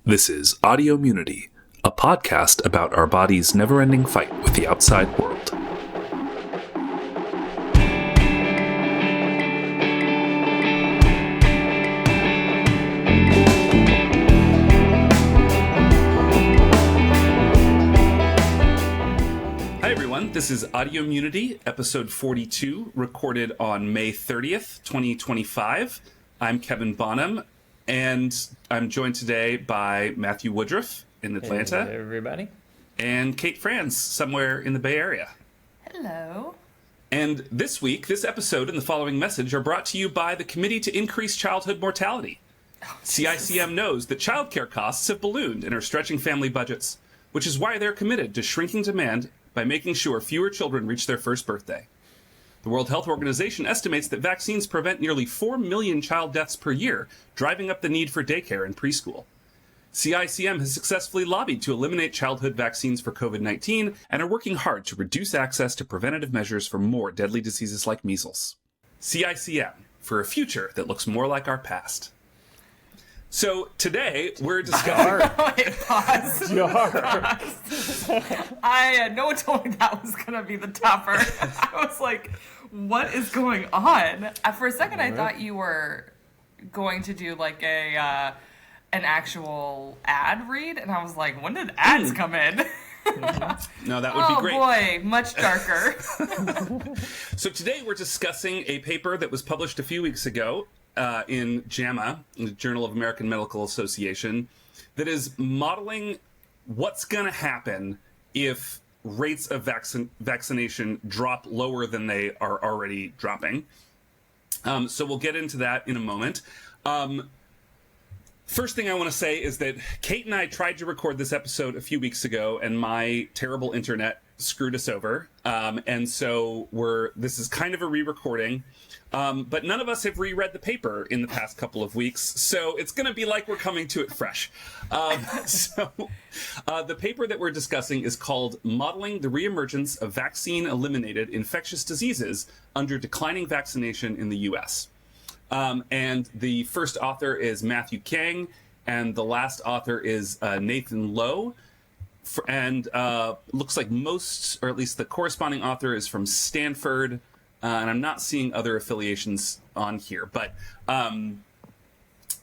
This is Audiomunity, a podcast about our body's never-ending fight with the outside world. Hi everyone, this is Audiomunity, episode 42, recorded on May 30th, 2025. I'm Kevin Bonham, and I'm joined today by Matthew Woodruff in Atlanta. Hey, everybody. And Kate Franz, somewhere in the Bay Area. Hello. And this week, this episode and the following message are brought to you by the Committee to Increase Childhood Mortality. CICM knows that childcare costs have ballooned and are stretching family budgets, which is why they're committed to shrinking demand by making sure fewer children reach their first birthday. The World Health Organization estimates that vaccines prevent nearly 4 million child deaths per year, driving up the need for daycare and preschool. CICM has successfully lobbied to eliminate childhood vaccines for COVID-19 and are working hard to reduce access to preventative measures for more deadly diseases like measles. CICM, for a future that looks more like our past. So today we're discussing... Wait, pause. No one told me that was going to be the topper. I was like, what is going on? For a second, I thought you were going to do like an actual ad read, and I was like, when did ads come in? No, that would be great. Oh boy, much darker. So today we're discussing a paper that was published a few weeks ago in JAMA, the Journal of American Medical Association, that is modeling what's going to happen if rates of vaccination drop lower than they are already dropping. So we'll get into that in a moment. First thing I want to say is that Kate and I tried to record this episode a few weeks ago, and my terrible internet screwed us over. And so this is kind of a re-recording. But none of us have reread the paper in the past couple of weeks, so it's going to be like we're coming to it fresh. The paper that we're discussing is called Modeling the Reemergence of Vaccine-Eliminated Infectious Diseases Under Declining Vaccination in the U.S. And the first author is Matthew Kang, and the last author is Nathan Lowe. And looks like most, or at least the corresponding author is from Stanford, and I'm not seeing other affiliations on here. But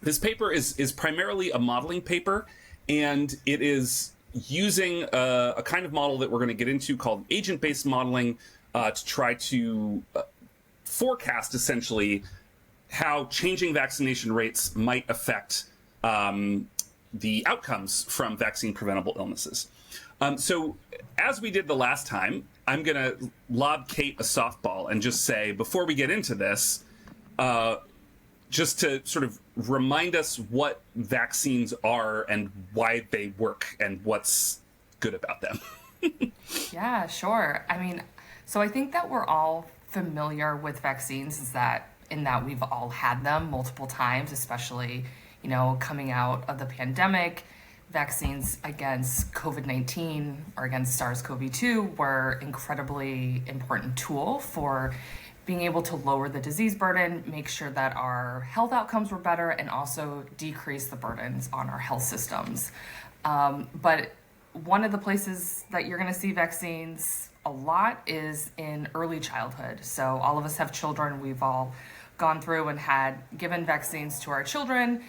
this paper is primarily a modeling paper, and it is using a kind of model that we're going to get into called agent-based modeling to try to forecast, essentially, how changing vaccination rates might affect the outcomes from vaccine-preventable illnesses. So as we did the last time, I'm going to lob Kate a softball and just say, before we get into this, just to sort of remind us what vaccines are and why they work and what's good about them. Yeah, sure. I mean, so I think that we're all familiar with vaccines in that we've all had them multiple times, especially, coming out of the pandemic. Vaccines against COVID-19 or against SARS-CoV-2 were incredibly important tool for being able to lower the disease burden, make sure that our health outcomes were better, and also decrease the burdens on our health systems. But one of the places that you're going to see vaccines a lot is in early childhood. So all of us have children. We've all gone through and had given vaccines to our children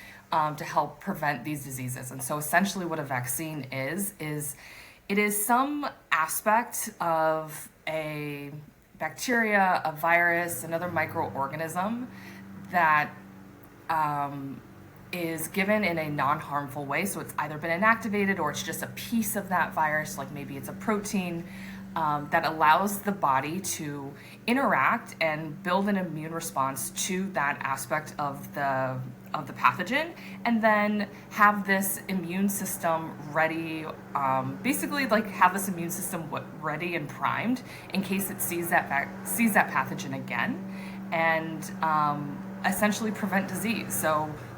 to help prevent these diseases. And so essentially what a vaccine is it is some aspect of a bacteria, a virus, another microorganism that is given in a non-harmful way. So it's either been inactivated or it's just a piece of that virus, like maybe it's a protein that allows the body to interact and build an immune response to that aspect of the pathogen, and then have this immune system ready, basically like have this immune system ready and primed in case it sees that pathogen again, and essentially prevent disease.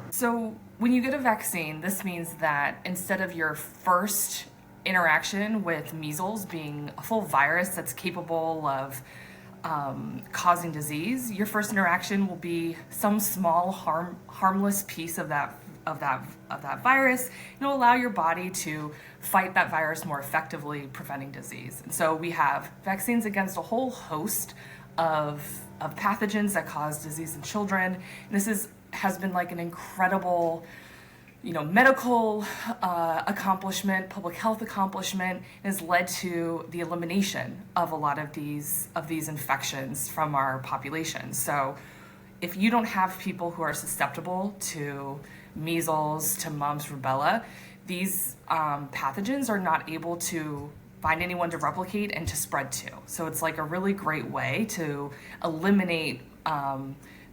So when you get a vaccine, this means that instead of your first interaction with measles being a full virus that's capable of causing disease, your first interaction will be some small harmless piece of that of that virus, and it'll allow your body to fight that virus more effectively, preventing disease. And so we have vaccines against a whole host of pathogens that cause disease in children. And this has been like an incredible, medical accomplishment, public health accomplishment, and has led to the elimination of a lot of these infections from our population. So if you don't have people who are susceptible to measles, to mumps, rubella, these pathogens are not able to find anyone to replicate and to spread to. So it's like a really great way to eliminate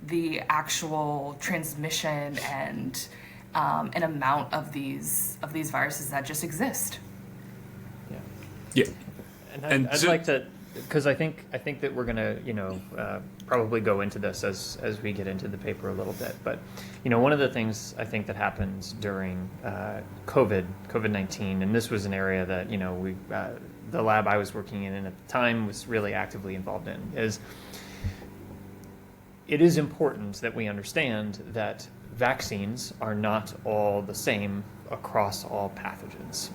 the actual transmission and an amount of these viruses that just exist. Yeah. And I'd like to, because I think that we're gonna probably go into this as we get into the paper a little bit. But one of the things I think that happens during COVID-19, and this was an area that we the lab I was working in at the time was really actively involved in, is it is important that we understand that vaccines are not all the same across all pathogens.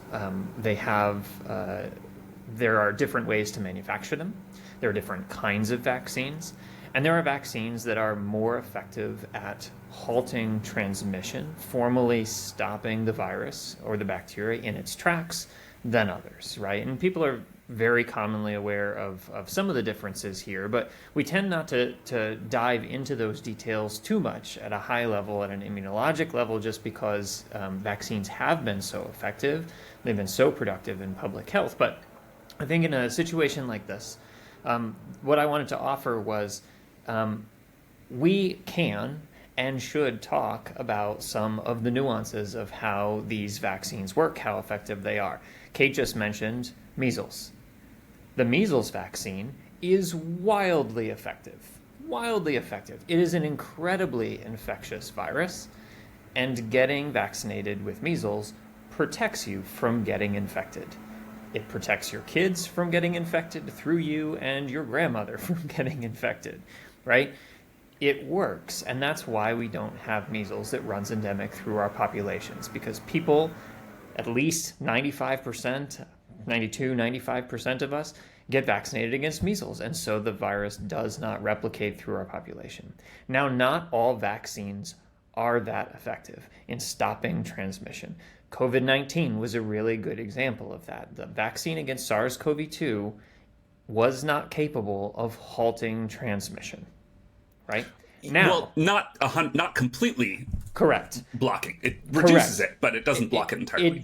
There are different ways to manufacture them. There are different kinds of vaccines. And there are vaccines that are more effective at halting transmission, formally stopping the virus or the bacteria in its tracks than others, right? And people are very commonly aware of some of the differences here, but we tend not to dive into those details too much at a high level, at an immunologic level, just because vaccines have been so effective. They've been so productive in public health. But I think in a situation like this, what I wanted to offer was we can and should talk about some of the nuances of how these vaccines work, how effective they are. Kate just mentioned measles. The measles vaccine is wildly effective. Wildly effective. It is an incredibly infectious virus, and getting vaccinated with measles protects you from getting infected. It protects your kids from getting infected through you and your grandmother from getting infected, right? It works, and that's why we don't have measles that runs endemic through our populations, because people, at least 95%, 92, 95% of us, get vaccinated against measles, and so the virus does not replicate through our population. Now, not all vaccines are that effective in stopping transmission. COVID-19 was a really good example of that. The vaccine against SARS-CoV-2 was not capable of halting transmission, right? Now, well, not completely correct. Blocking. It reduces it, but it doesn't block it entirely. It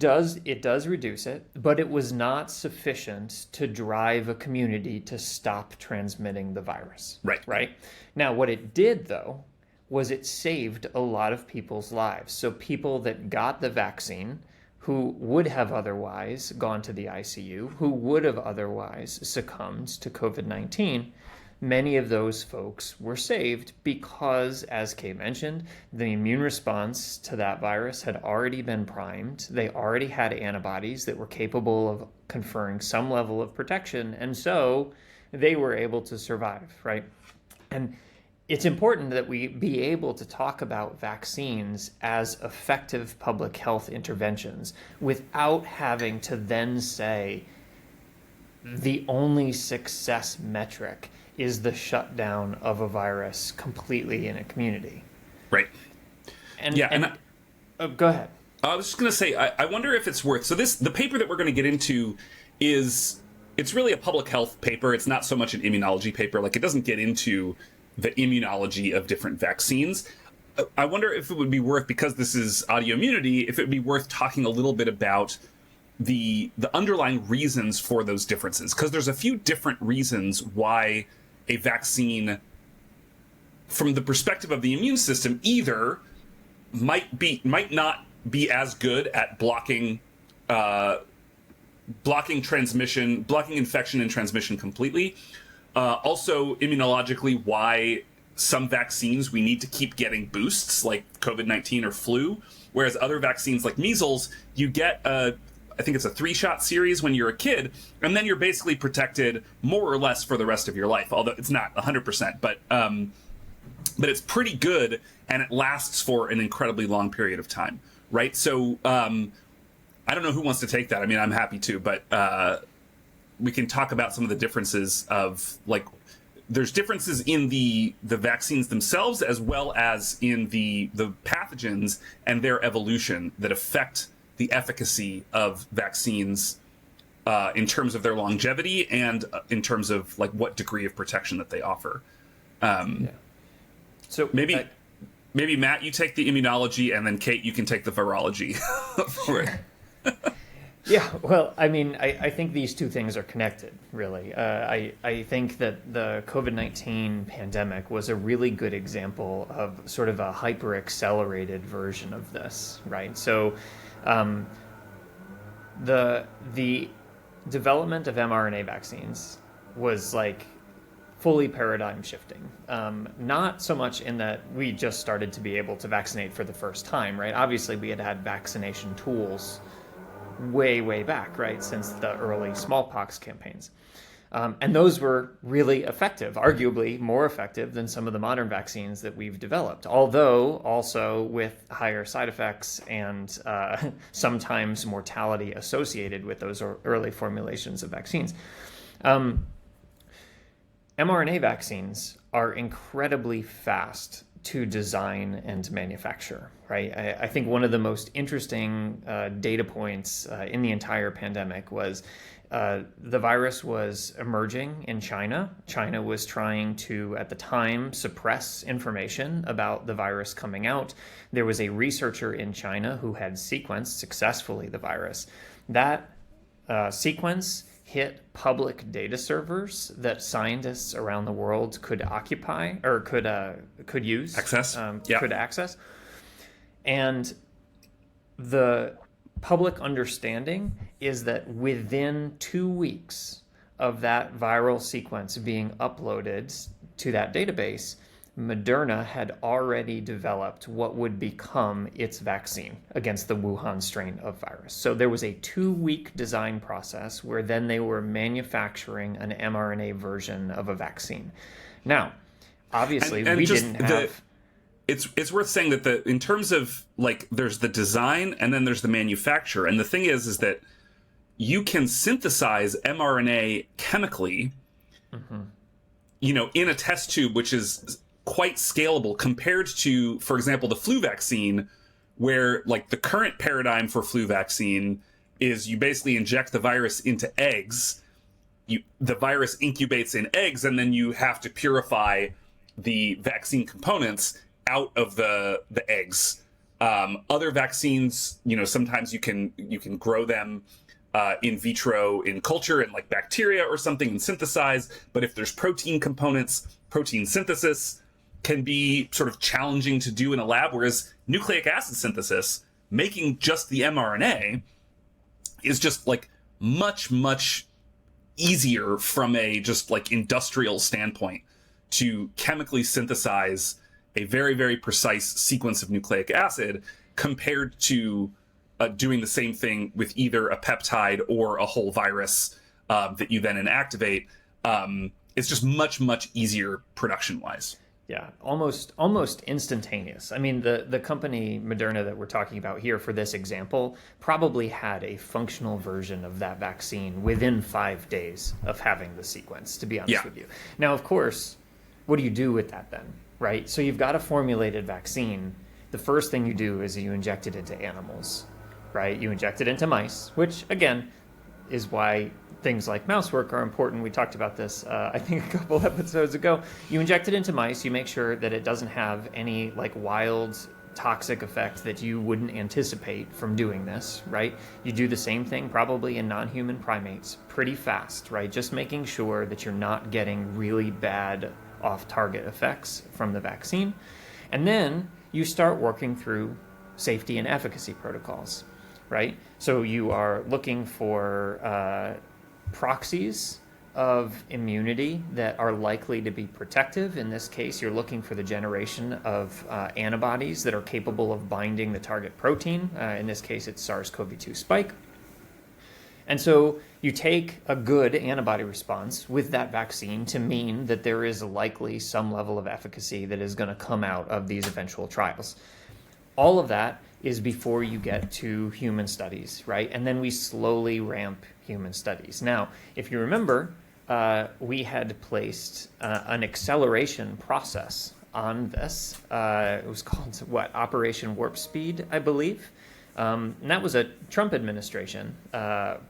does reduce it, but it was not sufficient to drive a community to stop transmitting the virus. Right? Now, what it did, though, was it saved a lot of people's lives. So people that got the vaccine who would have otherwise gone to the ICU, who would have otherwise succumbed to COVID-19, many of those folks were saved because, as Kate mentioned, the immune response to that virus had already been primed. They already had antibodies that were capable of conferring some level of protection, and so they were able to survive, right? And it's important that we be able to talk about vaccines as effective public health interventions without having to then say the only success metric is the shutdown of a virus completely in a community. Right. Go ahead. I was just going to say, I wonder if it's worth... So the paper that we're going to get into it's really a public health paper. It's not so much an immunology paper. Like, it doesn't get into the immunology of different vaccines. I wonder if it would be worth, because this is autoimmunity, if it would be worth talking a little bit about the underlying reasons for those differences. Because there's a few different reasons why a vaccine, from the perspective of the immune system, either might not be as good at blocking transmission, blocking infection and transmission completely. Also, immunologically, why some vaccines we need to keep getting boosts, like COVID-19 or flu, whereas other vaccines like measles, you get I think it's a 3-shot series when you're a kid, and then you're basically protected more or less for the rest of your life, although it's not 100%. But but it's pretty good, and it lasts for an incredibly long period of time, right? So I don't know who wants to take that. I mean, I'm happy to, but we can talk about some of the differences of, like, there's differences in the vaccines themselves as well as in the pathogens and their evolution that affect the efficacy of vaccines in terms of their longevity and in terms of, like, what degree of protection that they offer. So maybe Matt, you take the immunology, and then Kate, you can take the virology for it. Yeah, well, I mean, I think these two things are connected, really. I think that the COVID-19 pandemic was a really good example of sort of a hyper-accelerated version of this, right? So the development of mRNA vaccines was, like, fully paradigm shifting. Not so much in that we just started to be able to vaccinate for the first time, right? Obviously, we had vaccination tools way back, right, since the early smallpox campaigns. And those were really effective, arguably more effective than some of the modern vaccines that we've developed, although also with higher side effects and sometimes mortality associated with those early formulations of vaccines. mRNA vaccines are incredibly fast to design and manufacture, right? I think one of the most interesting data points in the entire pandemic was the virus was emerging in China. China was trying to, at the time, suppress information about the virus coming out. There was a researcher in China who had sequenced successfully the virus. That sequence hit public data servers that scientists around the world could occupy or could use, could access. And the public understanding is that within 2 weeks of that viral sequence being uploaded to that database, Moderna had already developed what would become its vaccine against the Wuhan strain of virus. So there was a 2-week design process where then they were manufacturing an mRNA version of a vaccine. Now, obviously, and we didn't have... It's worth saying that in terms of, like, there's the design and then there's the manufacture. And the thing is that you can synthesize mRNA chemically, in a test tube, which is quite scalable compared to, for example, the flu vaccine, where, like, the current paradigm for flu vaccine is you basically inject the virus into eggs. The virus incubates in eggs, and then you have to purify the vaccine components out of the eggs. Other vaccines, sometimes you can grow them in vitro in culture in, like, bacteria or something and synthesize. But if there's protein components, protein synthesis can be sort of challenging to do in a lab, whereas nucleic acid synthesis, making just the mRNA, is just, like, much easier from a just, like, industrial standpoint to chemically synthesize a very precise sequence of nucleic acid compared to doing the same thing with either a peptide or a whole virus that you then inactivate. It's just much easier production-wise. Yeah, almost instantaneous. I mean, the company Moderna that we're talking about here for this example probably had a functional version of that vaccine within 5 days of having the sequence, to be honest with you. Now, of course, what do you do with that then, right? So you've got a formulated vaccine. The first thing you do is you inject it into animals, right? You inject it into mice, which, again, is why things like mouse work are important. We talked about this, I think, a couple episodes ago. You inject it into mice. You make sure that it doesn't have any, like, wild toxic effect that you wouldn't anticipate from doing this, right? You do the same thing probably in non-human primates pretty fast, right? Just making sure that you're not getting really bad off-target effects from the vaccine. And then you start working through safety and efficacy protocols, right? So you are looking for proxies of immunity that are likely to be protective. In this case, you're looking for the generation of antibodies that are capable of binding the target protein. In this case, it's SARS-CoV-2 spike. And so you take a good antibody response with that vaccine to mean that there is likely some level of efficacy that is going to come out of these eventual trials. All of that is before you get to human studies, right? And then we slowly ramp human studies. Now, if you remember, we had placed an acceleration process on this. It was called, Operation Warp Speed, I believe. And that was a Trump administration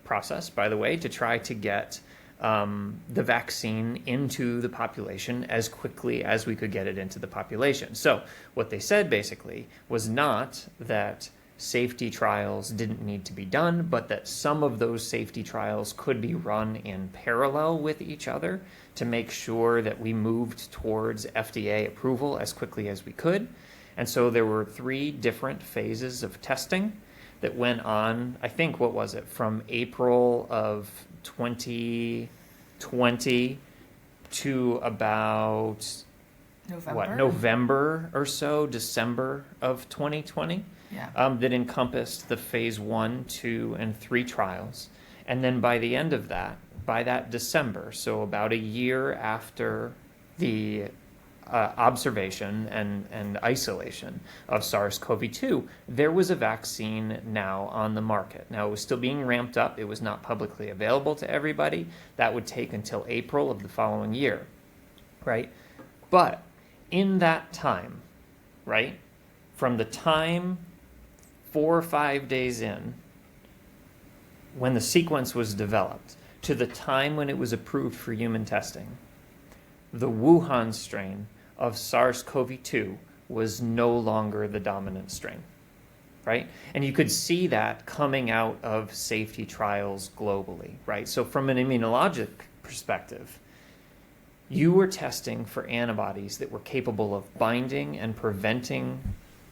process, by the way, to try to get the vaccine into the population as quickly as we could get it into the population. So what they said basically was not that safety trials didn't need to be done, but that some of those safety trials could be run in parallel with each other to make sure that we moved towards FDA approval as quickly as we could. And so there were 3 different phases of testing that went on, I think, from April of 2020 to about November or so, December of 2020. Yeah. That encompassed the phase 1, 2, and 3 trials. And then by the end of that, by that December, so about a year after the observation and isolation of SARS-CoV-2, there was a vaccine now on the market. Now, it was still being ramped up. It was not publicly available to everybody. That would take until April of the following year, right? But in that time, right, from the time 4 or 5 days in, when the sequence was developed, to the time when it was approved for human testing, the Wuhan strain of SARS-CoV-2 was no longer the dominant strain, right? And you could see that coming out of safety trials globally, right? So from an immunologic perspective, you were testing for antibodies that were capable of binding and preventing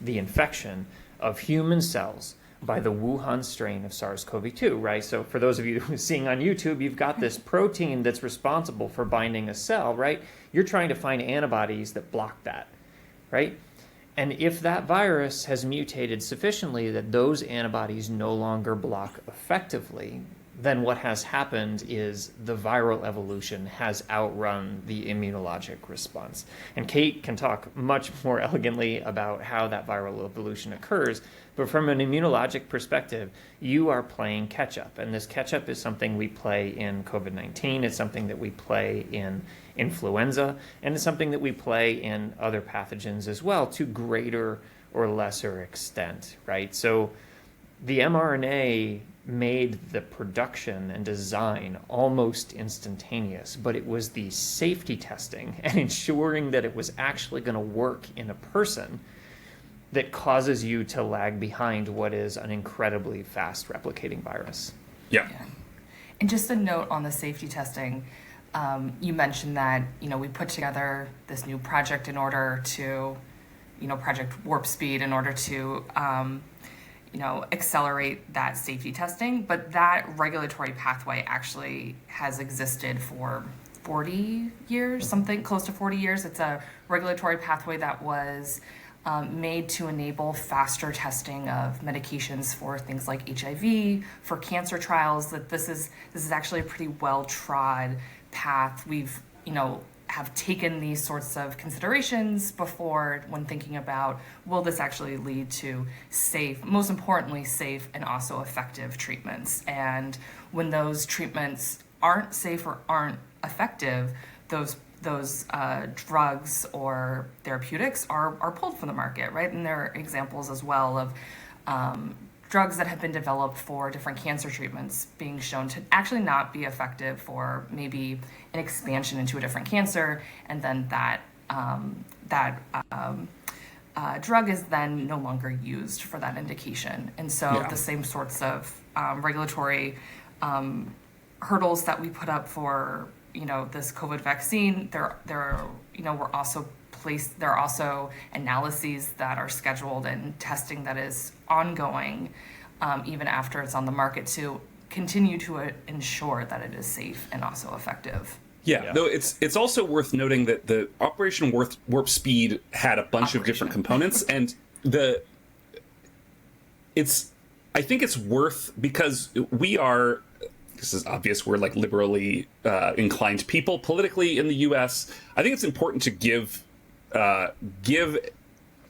the infection of human cells by the Wuhan strain of SARS-CoV-2, right? So for those of you who are seeing on YouTube, you've got this protein that's responsible for binding a cell, right? You're trying to find antibodies that block that, right? And if that virus has mutated sufficiently that those antibodies no longer block effectively, then what has happened is the viral evolution has outrun the immunologic response. And Kate can talk much more elegantly about how that viral evolution occurs, but from an immunologic perspective, you are playing catch-up. And this catch-up is something we play in COVID-19, it's something that we play in influenza, and it's something that we play in other pathogens as well to greater or lesser extent, right? So the mRNA made the production and design almost instantaneous, but it was the safety testing and ensuring that it was actually going to work in a person that causes you to lag behind what is an incredibly fast replicating virus. Yeah. And just a note on the safety testing, you mentioned that, we put together this new project in order to, Project Warp Speed in order to, accelerate that safety testing, but that regulatory pathway actually has existed for 40 years, something close to 40 years. It's a regulatory pathway that was made to enable faster testing of medications for things like HIV, for cancer trials. That this is actually a pretty well-trod path. We've, have taken these sorts of considerations before when thinking about, will this actually lead to safe, most importantly, safe and also effective treatments? And when those treatments aren't safe or aren't effective, those drugs or therapeutics are pulled from the market, right? And there are examples as well of drugs that have been developed for different cancer treatments being shown to actually not be effective for maybe an expansion into a different cancer, and then that drug is then no longer used for that indication. And so the same sorts of regulatory hurdles that we put up for this COVID vaccine, there are also analyses that are scheduled and testing that is ongoing even after it's on the market to continue to ensure that it is safe and also effective. Yeah, though it's also worth noting that the Operation Warp Speed had a bunch of different components, and I think it's worth, because we are this is obvious, we're like liberally inclined people politically in the U.S. I think it's important to give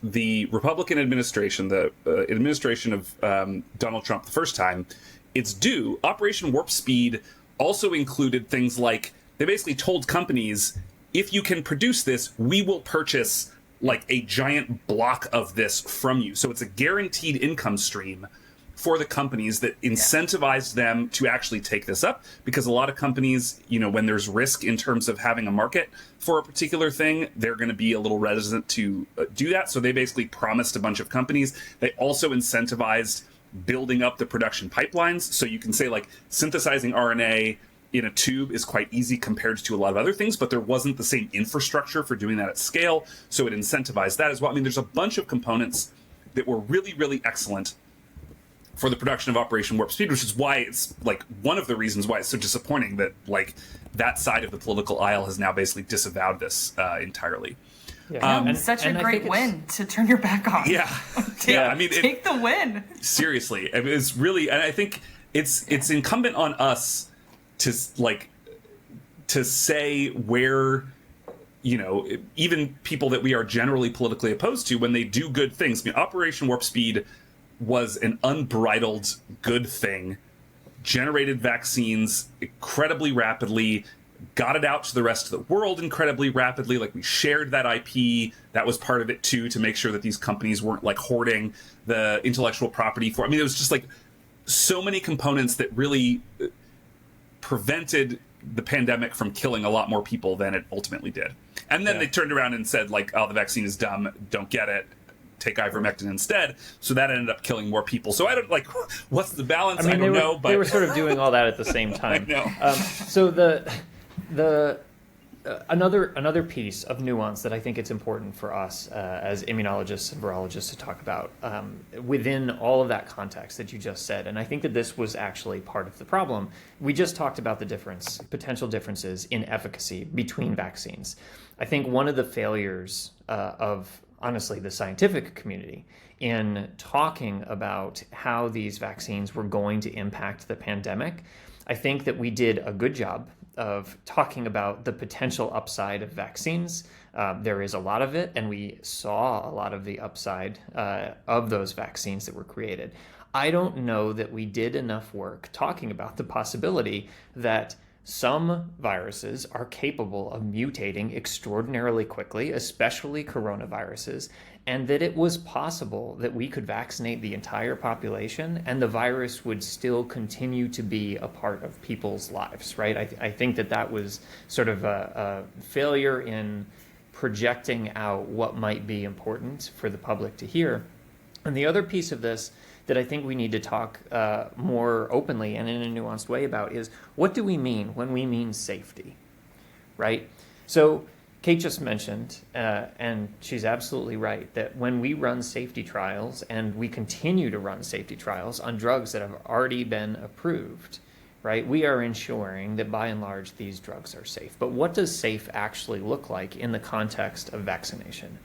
the Republican administration, the administration of Donald Trump the first time, its due. Operation Warp Speed also included things like they basically told companies, if you can produce this, we will purchase like a giant block of this from you. So it's a guaranteed income stream for the companies that incentivized them to actually take this up, because a lot of companies, you know, when there's risk in terms of having a market for a particular thing, they're going to be a little reticent to do that. So they basically promised a bunch of companies. They also incentivized building up the production pipelines. So you can say like synthesizing RNA in a tube is quite easy compared to a lot of other things, but there wasn't the same infrastructure for doing that at scale. So it incentivized that as well. I mean, there's a bunch of components that were really, really excellent for the production of Operation Warp Speed, which is why it's like one of the reasons why it's so disappointing that like that side of the political aisle has now basically disavowed this entirely. Yeah. Such a great win to turn your back on. Yeah. Yeah. I mean, take the win. Seriously. I mean, it's really, and I think it's incumbent on us to say where, you know, even people that we are generally politically opposed to, when they do good things. I mean, Operation Warp Speed was an unbridled good thing, generated vaccines incredibly rapidly, got it out to the rest of the world incredibly rapidly. Like, we shared that IP. That was part of it too, to make sure that these companies weren't like hoarding the intellectual property for, I mean, it was just like so many components that really prevented the pandemic from killing a lot more people than it ultimately did. And then they turned around and said like, oh, the vaccine is dumb, don't get it, take ivermectin instead. So that ended up killing more people. So I don't like, what's the balance? I don't know. But they were sort of doing all that at the same time. I know. So another piece of nuance that I think it's important for us as immunologists and virologists to talk about within all of that context that you just said, and I think that this was actually part of the problem. We just talked about the potential differences in efficacy between vaccines. I think one of the failures of, honestly, the scientific community in talking about how these vaccines were going to impact the pandemic, I think that we did a good job of talking about the potential upside of vaccines. There is a lot of it, and we saw a lot of the upside of those vaccines that were created. I don't know that we did enough work talking about the possibility that some viruses are capable of mutating extraordinarily quickly, especially coronaviruses, and that it was possible that we could vaccinate the entire population and the virus would still continue to be a part of people's lives, right? I think that was sort of a failure in projecting out what might be important for the public to hear. And the other piece of this that I think we need to talk more openly and in a nuanced way about is, what do we mean when we mean safety, right? So Kate just mentioned, and she's absolutely right, that when we run safety trials, and we continue to run safety trials on drugs that have already been approved, right, we are ensuring that by and large these drugs are safe. But what does safe actually look like in the context of vaccination?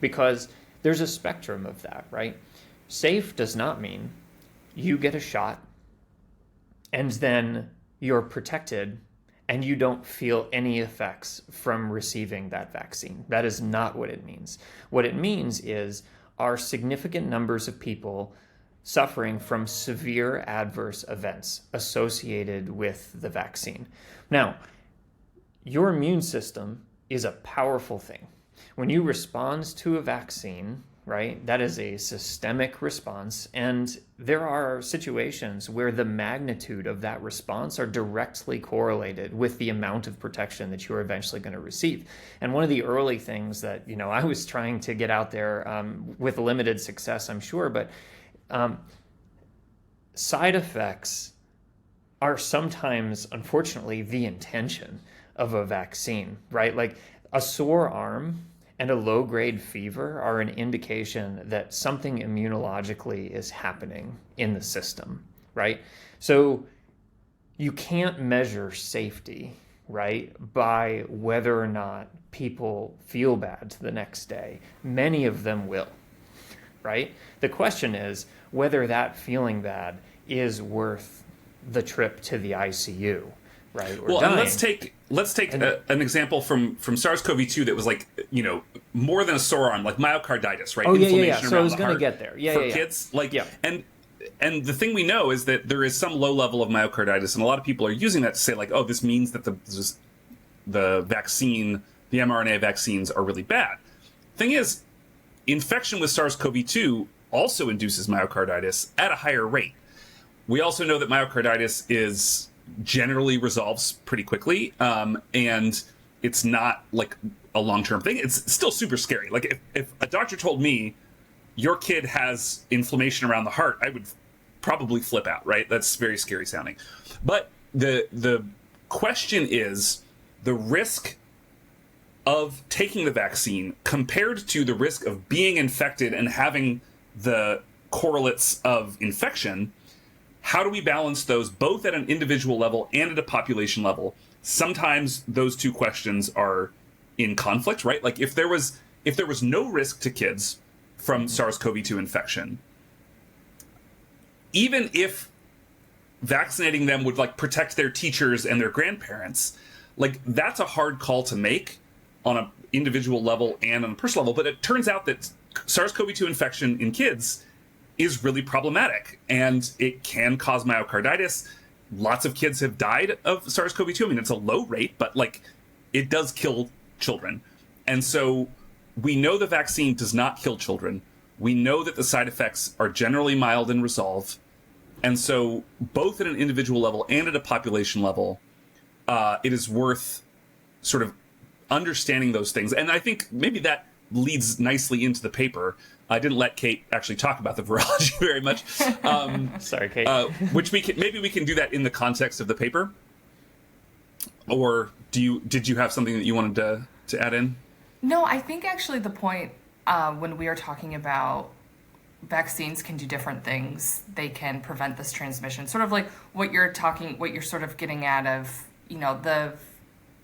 Because there's a spectrum of that, right? Safe does not mean you get a shot and then you're protected and you don't feel any effects from receiving that vaccine. That is not what it means. What it means is, are significant numbers of people suffering from severe adverse events associated with the vaccine. Now, your immune system is a powerful thing. When you respond to a vaccine, right, that is a systemic response, and there are situations where the magnitude of that response are directly correlated with the amount of protection that you're eventually going to receive. And one of the early things that, I was trying to get out there with limited success, I'm sure, but side effects are sometimes, unfortunately, the intention of a vaccine, right? Like a sore arm and a low-grade fever are an indication that something immunologically is happening in the system, right? So you can't measure safety, right, by whether or not people feel bad the next day. Many of them will, right? The question is whether that feeling bad is worth the trip to the ICU, right? Or Well, dying. and let's take an example from SARS-CoV-2 that was like, more than a sore arm, like myocarditis, right? Oh, yeah. Inflammation So I around was the going to heart get there. Yeah, for yeah. kids, like, yeah. And the thing we know is that there is some low level of myocarditis, and a lot of people are using that to say, like, oh, this means that the vaccine, the mRNA vaccines are really bad. Thing is, infection with SARS-CoV-2 also induces myocarditis at a higher rate. We also know that myocarditis generally resolves pretty quickly, and it's not like a long-term thing. It's still super scary. Like if a doctor told me your kid has inflammation around the heart, I would probably flip out, right? That's very scary sounding. But the question is the risk of taking the vaccine compared to the risk of being infected and having the correlates of infection. How do we balance those both at an individual level and at a population level? Sometimes those two questions are in conflict, right? Like if there was no risk to kids from SARS-CoV-2 infection, even if vaccinating them would like protect their teachers and their grandparents, like that's a hard call to make on an individual level and on a personal level. But it turns out that SARS-CoV-2 infection in kids is really problematic, and it can cause myocarditis. Lots of kids have died of SARS-CoV-2. I mean, it's a low rate, but like it does kill children. And so we know the vaccine does not kill children. We know that the side effects are generally mild and resolve. And so both at an individual level and at a population level, it is worth sort of understanding those things. And I think maybe that leads nicely into the paper. I didn't let Kate actually talk about the virology very much. Sorry, Kate. Which we can do that in the context of the paper. Or did you have something that you wanted to add in? No, I think actually the point when we are talking about vaccines can do different things. They can prevent this transmission. Sort of like what you're sort of getting at of,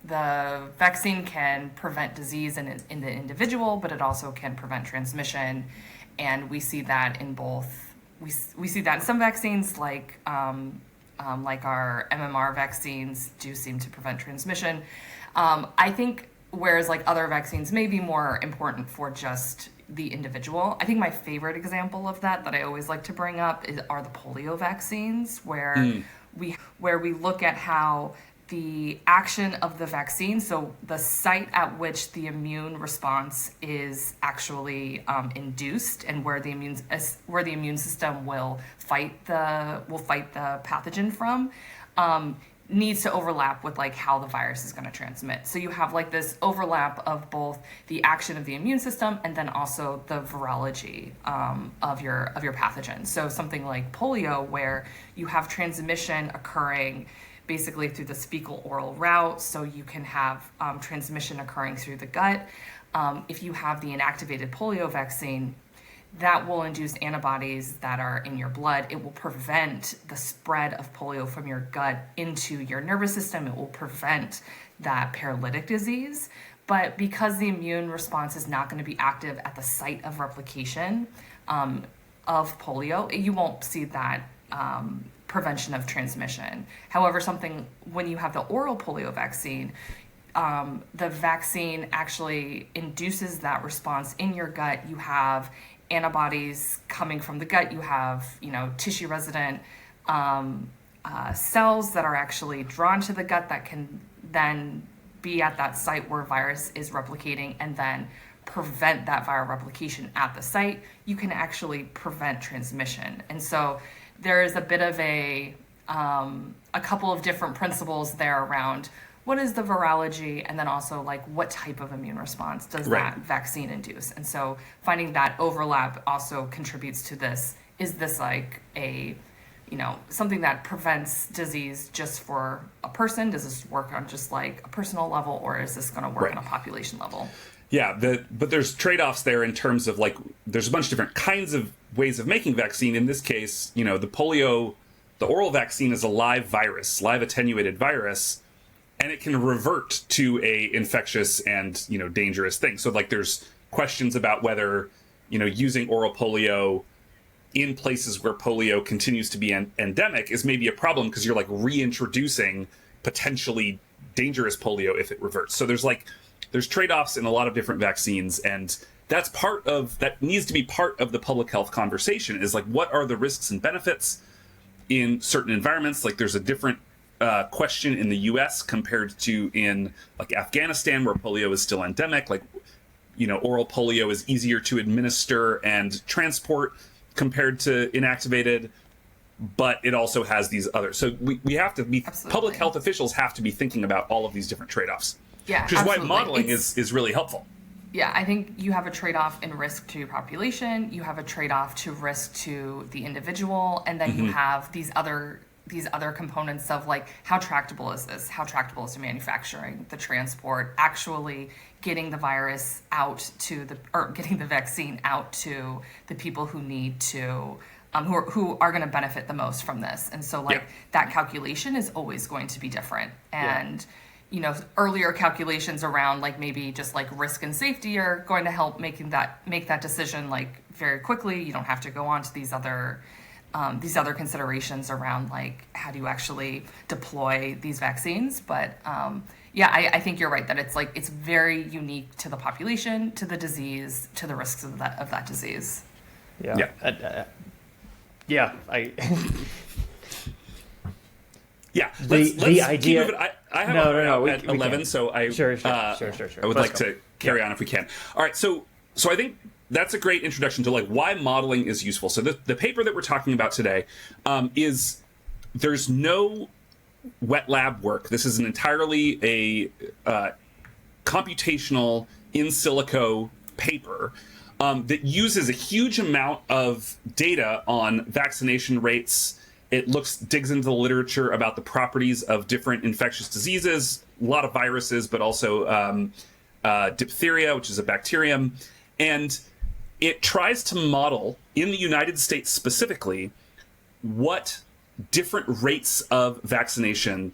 the vaccine can prevent disease in the individual, but it also can prevent transmission. And we see that in both. We see that in some vaccines, like our MMR vaccines do seem to prevent transmission. I think whereas like other vaccines may be more important for just the individual. I think my favorite example of that I always like to bring up are the polio vaccines, where we look at how the action of the vaccine, so the site at which the immune response is actually induced, and where the immune system will fight the pathogen from, needs to overlap with like how the virus is going to transmit. So you have like this overlap of both the action of the immune system and then also the virology of your pathogen. So something like polio, where you have transmission occurring basically through the fecal oral route, so you can have transmission occurring through the gut. If you have the inactivated polio vaccine, that will induce antibodies that are in your blood. It will prevent the spread of polio from your gut into your nervous system. It will prevent that paralytic disease. But because the immune response is not going to be active at the site of replication of polio, you won't see that prevention of transmission. However, when you have the oral polio vaccine, the vaccine actually induces that response in your gut. You have antibodies coming from the gut. You have, tissue resident cells that are actually drawn to the gut that can then be at that site where virus is replicating and then prevent that viral replication at the site. You can actually prevent transmission. And so there is a bit of a couple of different principles there around what is the virology, and then also like what type of immune response does that vaccine induce. And so finding that overlap also contributes to this. Is this like a, something that prevents disease just for a person? Does this work on just like a personal level, or is this going to work on a population level? Yeah, but there's trade-offs there in terms of like, there's a bunch of different kinds of ways of making vaccine. In this case, the oral vaccine is a live attenuated virus, and it can revert to a infectious and, dangerous thing. So like there's questions about whether, using oral polio in places where polio continues to be endemic is maybe a problem because you're like reintroducing potentially dangerous polio if it reverts. So there's trade-offs in a lot of different vaccines, and that needs to be part of the public health conversation, is like, what are the risks and benefits in certain environments? Like, there's a different question in the US compared to in like Afghanistan, where polio is still endemic. Like, oral polio is easier to administer and transport compared to inactivated, but it also has these other. So we have to be, Absolutely. Public health officials have to be thinking about all of these different trade-offs. Yeah, which is why absolutely. modeling is really helpful. Yeah, I think you have a trade-off in risk to your population, you have a trade-off to risk to the individual, and then you have these other components of like, how tractable is this? How tractable is the manufacturing, the transport, actually getting the virus out to getting the vaccine out to the people who need to, who are going to benefit the most from this. And so like that calculation is always going to be different. And earlier calculations around like maybe just like risk and safety are going to help make that decision like very quickly. You don't have to go on to these other considerations around like, how do you actually deploy these vaccines? But I think you're right that it's very unique to the population, to the disease, to the risks of that disease. Let's the idea. keep moving. I have at 11, can. so I Sure. I would like to carry on if we can. All right, so I think that's a great introduction to like why modeling is useful. So the paper that we're talking about today is, there's no wet lab work. This is an entirely a computational in silico paper that uses a huge amount of data on vaccination rates. It digs into the literature about the properties of different infectious diseases, a lot of viruses, but also diphtheria, which is a bacterium. And it tries to model, in the United States specifically, what different rates of vaccination,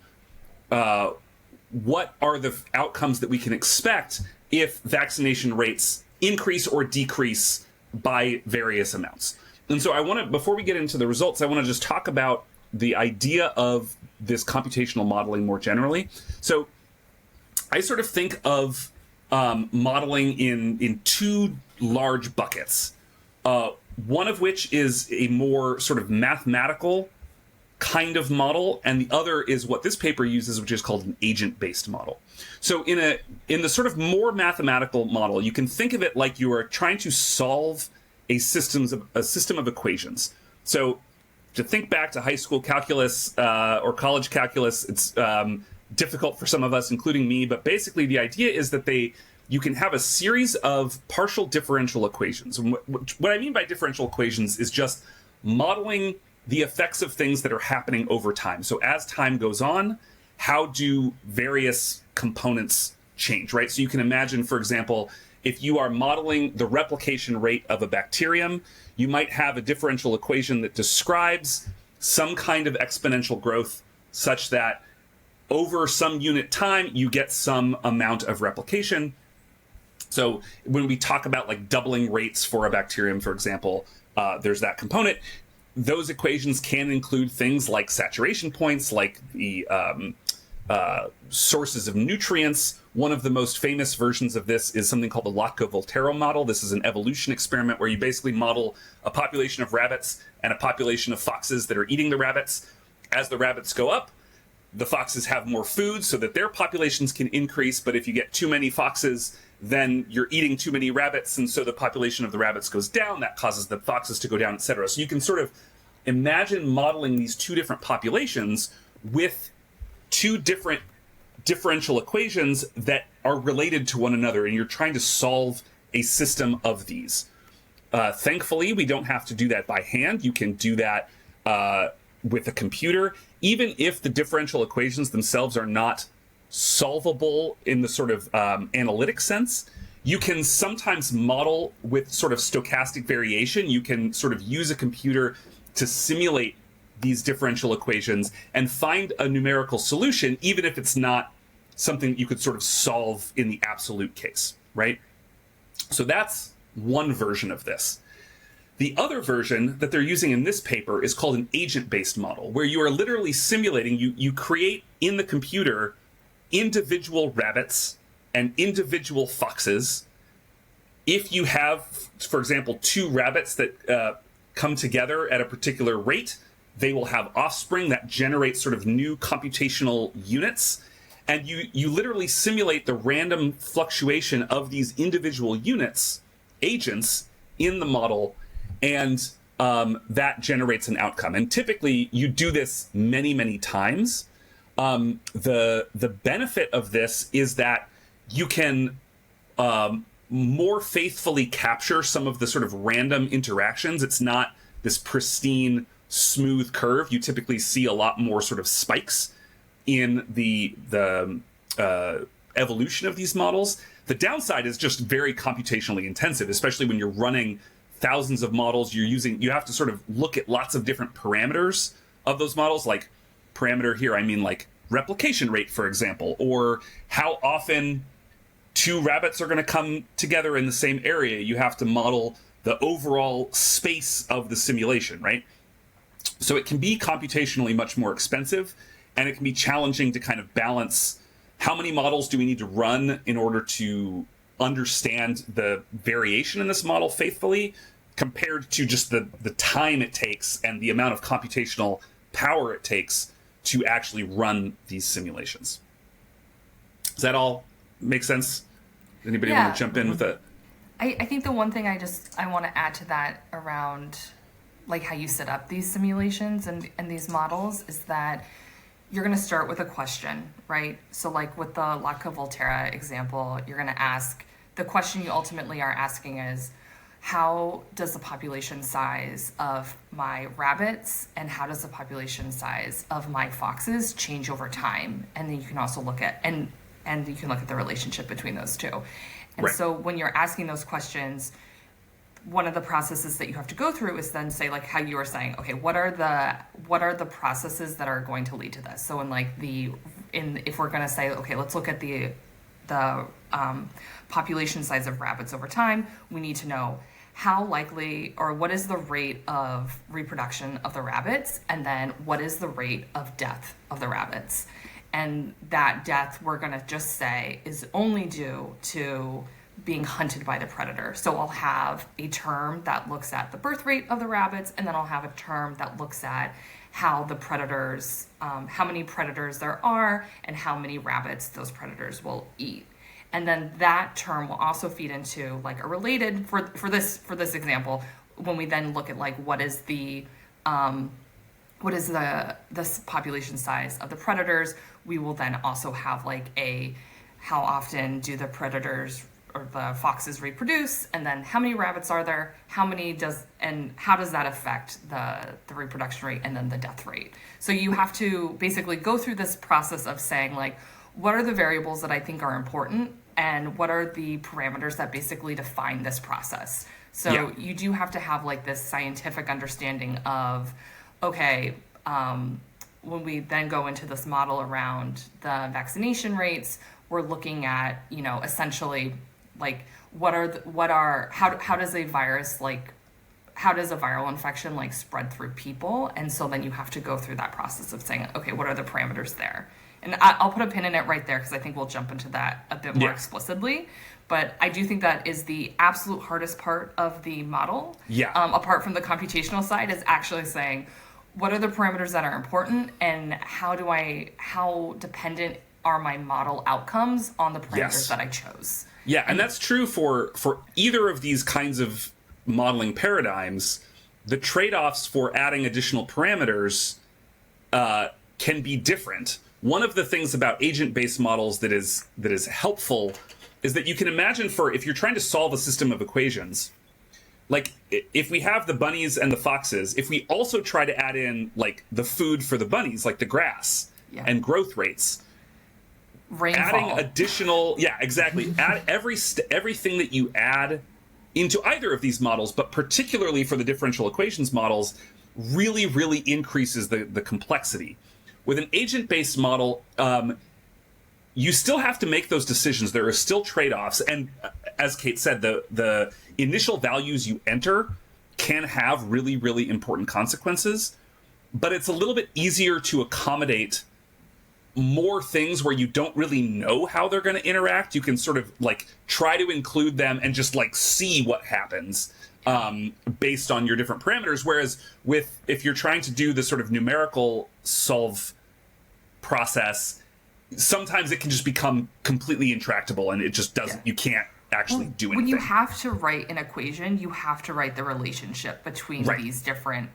what are the outcomes that we can expect if vaccination rates increase or decrease by various amounts. And so before we get into the results, I want to just talk about the idea of this computational modeling more generally. So I sort of think of modeling in two large buckets. One of which is a more sort of mathematical kind of model, and the other is what this paper uses, which is called an agent-based model. So in the sort of more mathematical model, you can think of it like you are trying to solve a system of equations. So to think back to high school calculus or college calculus, it's difficult for some of us, including me, but basically the idea is that you can have a series of partial differential equations. And what I mean by differential equations is just modeling the effects of things that are happening over time. So as time goes on, how do various components change, right? So you can imagine, for example, if you are modeling the replication rate of a bacterium, you might have a differential equation that describes some kind of exponential growth such that over some unit time, you get some amount of replication. So when we talk about like doubling rates for a bacterium, for example, there's that component. Those equations can include things like saturation points, like the sources of nutrients. One of the most famous versions of this is something called the Lotka-Volterra model. This is an evolution experiment where you basically model a population of rabbits and a population of foxes that are eating the rabbits. As the rabbits go up, the foxes have more food so that their populations can increase, but if you get too many foxes, then you're eating too many rabbits, and so the population of the rabbits goes down. That causes the foxes to go down, etc. So you can sort of imagine modeling these two different populations with two different differential equations that are related to one another, and you're trying to solve a system of these. Thankfully, we don't have to do that by hand. You can do that with a computer, even if the differential equations themselves are not solvable in the sort of analytic sense. You can sometimes model with sort of stochastic variation. You can sort of use a computer to simulate these differential equations and find a numerical solution, even if it's not something you could sort of solve in the absolute case, right? So that's one version of this. The other version that they're using in this paper is called an agent-based model, where you are literally simulating, you create in the computer individual rabbits and individual foxes. If you have, for example, two rabbits that come together at a particular rate, they will have offspring that generate sort of new computational units. And you literally simulate the random fluctuation of these individual units, agents, in the model, and that generates an outcome. And typically, you do this many, many times. The benefit of this is that you can more faithfully capture some of the sort of random interactions. It's not this pristine, smooth curve. You typically see a lot more sort of spikes in the evolution of these models. The downside is just very computationally intensive, especially when you're running thousands of models. You have to sort of look at lots of different parameters of those models. Like parameter here, I mean like replication rate, for example, or how often two rabbits are going to come together in the same area. You have to model the overall space of the simulation, right? So it can be computationally much more expensive, and it can be challenging to kind of balance how many models do we need to run in order to understand the variation in this model faithfully, compared to just the time it takes and the amount of computational power it takes to actually run these simulations. Does that all make sense? Anybody want to jump in with it? I think the one thing I want to add to that around like how you set up these simulations and these models is that you're going to start with a question, right? So like with the Lacca Volterra example, you're going to ask, the question you ultimately are asking is, how does the population size of my rabbits and how does the population size of my foxes change over time? And then you can also look at, and you can look at the relationship between those two. And right. So when you're asking those questions, one of the processes that you have to go through is then say, like how you were saying, okay, what are the processes that are going to lead to this? So if we're going to say, okay, let's look at the population size of rabbits over time, we need to know how likely or what is the rate of reproduction of the rabbits, and then what is the rate of death of the rabbits. And that death, we're going to just say, is only due to being hunted by the predator. So I'll have a term that looks at the birth rate of the rabbits, and then I'll have a term that looks at how the predators, how many predators there are, and how many rabbits those predators will eat. And then that term will also feed into like a related, for this example, when we then look at like what is the population size of the predators, we will then also have like how often do the predators or the foxes reproduce, and then how many rabbits are there, how does that affect the reproduction rate and then the death rate. So you have to basically go through this process of saying like, what are the variables that I think are important, and what are the parameters that basically define this process. So you do have to have like this scientific understanding of, okay, when we then go into this model around the vaccination rates, we're looking at, essentially like how does a virus, like how does a viral infection like spread through people? And so then you have to go through that process of saying, okay, what are the parameters there? And I'll put a pin in it right there because I think we'll jump into that a bit more explicitly. But I do think that is the absolute hardest part of the model. Yeah. Apart from the computational side, is actually saying, what are the parameters that are important, and how dependent are my model outcomes on the parameters that I chose? Yeah, and that's true for either of these kinds of modeling paradigms. The trade-offs for adding additional parameters can be different. One of the things about agent-based models that is helpful is that you can imagine if you're trying to solve a system of equations, like if we have the bunnies and the foxes, if we also try to add in like the food for the bunnies, like the grass and growth rates, rainfall, adding additional, exactly, add everything that you add into either of these models, but particularly for the differential equations models, really, really increases the complexity. With an agent-based model, you still have to make those decisions. There are still trade-offs. And as Kate said, the initial values you enter can have really, really important consequences, but it's a little bit easier to accommodate more things where you don't really know how they're going to interact. You can sort of like try to include them and just like see what happens based on your different parameters. Whereas if you're trying to do this sort of numerical solve process, sometimes it can just become completely intractable and it just doesn't, you can't actually do anything. When you have to write an equation, you have to write the relationship between these different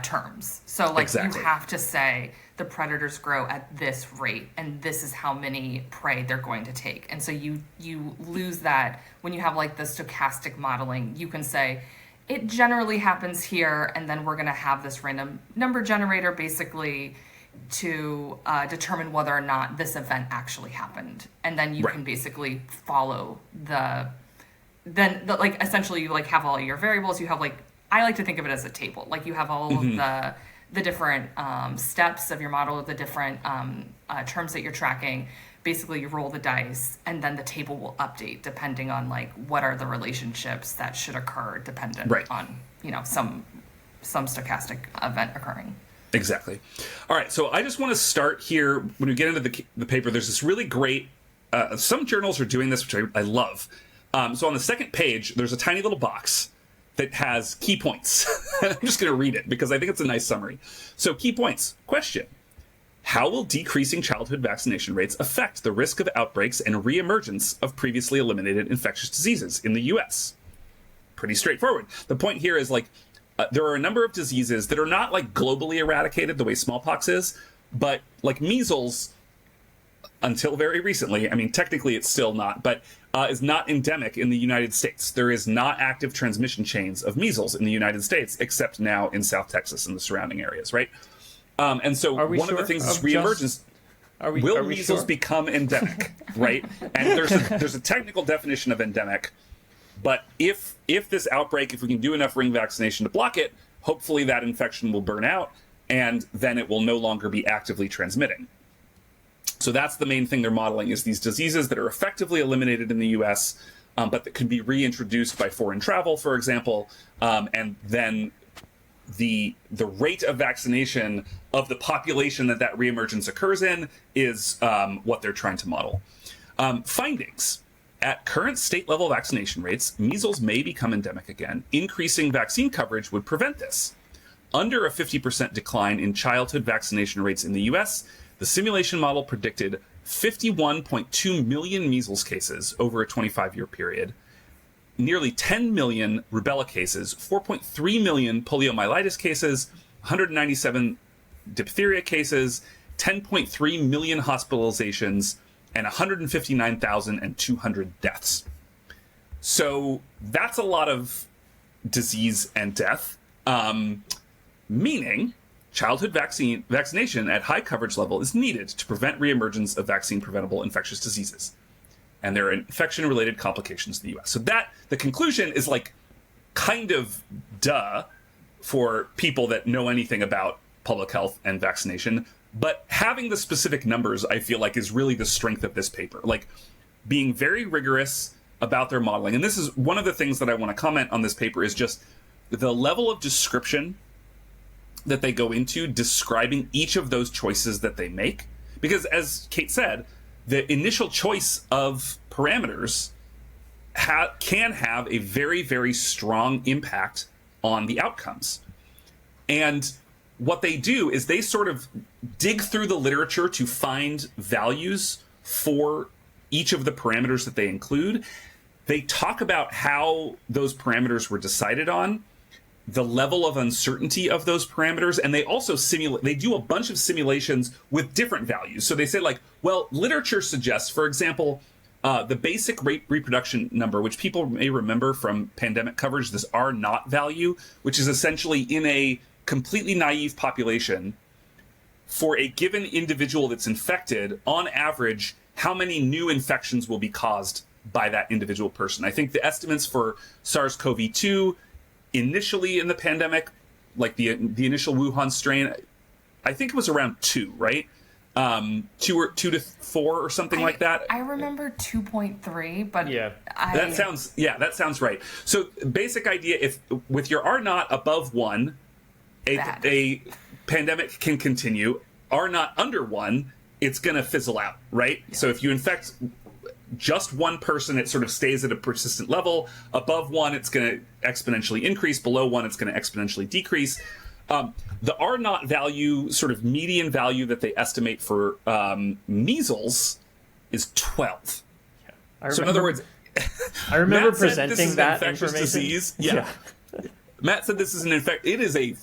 terms. So like you have to say the predators grow at this rate and this is how many prey they're going to take. And so you lose that when you have like the stochastic modeling. You can say it generally happens here, and then we're going to have this random number generator basically to determine whether or not this event actually happened. And then you can basically follow like essentially you like have all your variables. You have like, I like to think of it as a table. Like you have all of the different steps of your model, the different terms that you're tracking. Basically, you roll the dice, and then the table will update depending on like what are the relationships that should occur, dependent on some stochastic event occurring. Exactly. All right. So I just want to start here. When we get into the paper, there's this really great. Some journals are doing this, which I love. So on the second page, there's a tiny little box that has key points. I'm just going to read it because I think it's a nice summary. So key points. Question. How will decreasing childhood vaccination rates affect the risk of outbreaks and reemergence of previously eliminated infectious diseases in the U.S.? Pretty straightforward. The point here is like there are a number of diseases that are not like globally eradicated the way smallpox is, but like measles, until very recently, I mean, technically it's still not, but is not endemic in the United States. There is not active transmission chains of measles in the United States, except now in South Texas and the surrounding areas, right? And so one of the things is reemergence. Will measles become endemic, right? And there's a technical definition of endemic, but if this outbreak, if we can do enough ring vaccination to block it, hopefully that infection will burn out, and then it will no longer be actively transmitting. So that's the main thing they're modeling, is these diseases that are effectively eliminated in the U.S., but that can be reintroduced by foreign travel, for example, and then the rate of vaccination of the population that reemergence occurs in is what they're trying to model. Findings. At current state-level vaccination rates, measles may become endemic again. Increasing vaccine coverage would prevent this. Under a 50% decline in childhood vaccination rates in the U.S., the simulation model predicted 51.2 million measles cases over a 25-year period, nearly 10 million rubella cases, 4.3 million poliomyelitis cases, 197 diphtheria cases, 10.3 million hospitalizations, and 159,200 deaths. So that's a lot of disease and death, meaning childhood vaccination at high coverage level is needed to prevent reemergence of vaccine-preventable infectious diseases and their infection-related complications in the U.S. So that, the conclusion is like kind of duh for people that know anything about public health and vaccination, but having the specific numbers, I feel like, is really the strength of this paper. Like, being very rigorous about their modeling. And this is one of the things that I want to comment on this paper is just the level of description that they go into describing each of those choices that they make. Because as Kate said, the initial choice of parameters can have a very, very strong impact on the outcomes. And what they do is they sort of dig through the literature to find values for each of the parameters that they include. They talk about how those parameters were decided on, the level of uncertainty of those parameters, and they also they do a bunch of simulations with different values. So they say, like, well, literature suggests, for example, the basic rate reproduction number, which people may remember from pandemic coverage, this R naught value, which is essentially in a completely naive population, for a given individual that's infected, on average, how many new infections will be caused by that individual person. I think the estimates for SARS-CoV-2 initially in the pandemic, like the initial Wuhan strain, I think it was around 2, right? 2 to 4 or something like that. I remember 2.3, but Yeah. That sounds right. So basic idea: if with your R naught above 1, Bad. a pandemic can continue. R naught under 1, it's going to fizzle out, right? Yeah. So if you infect just one person, it sort of stays at a persistent level. Above 1, it's going to exponentially increase. Below 1, it's going to exponentially decrease. The R naught value, sort of median value that they estimate for measles, is 12. Yeah. So in other words, I remember Matt said presenting this is that an infectious information. disease. Yeah. Matt said this is an It is a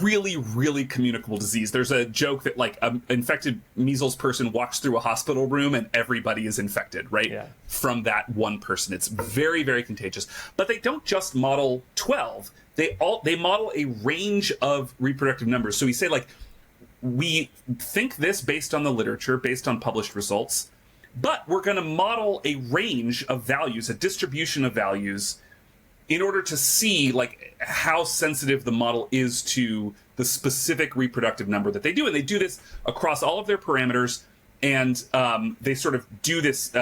really, really communicable disease. There's a joke that like an infected measles person walks through a hospital room and everybody is infected, right? Yeah. From that one person. It's very, very contagious. But they don't just model 12. They model a range of reproductive numbers. So we say like, we think this based on the literature, based on published results, but we're going to model a range of values, a distribution of values, in order to see like how sensitive the model is to the specific reproductive number that they do. And they do this across all of their parameters, and they sort of do this.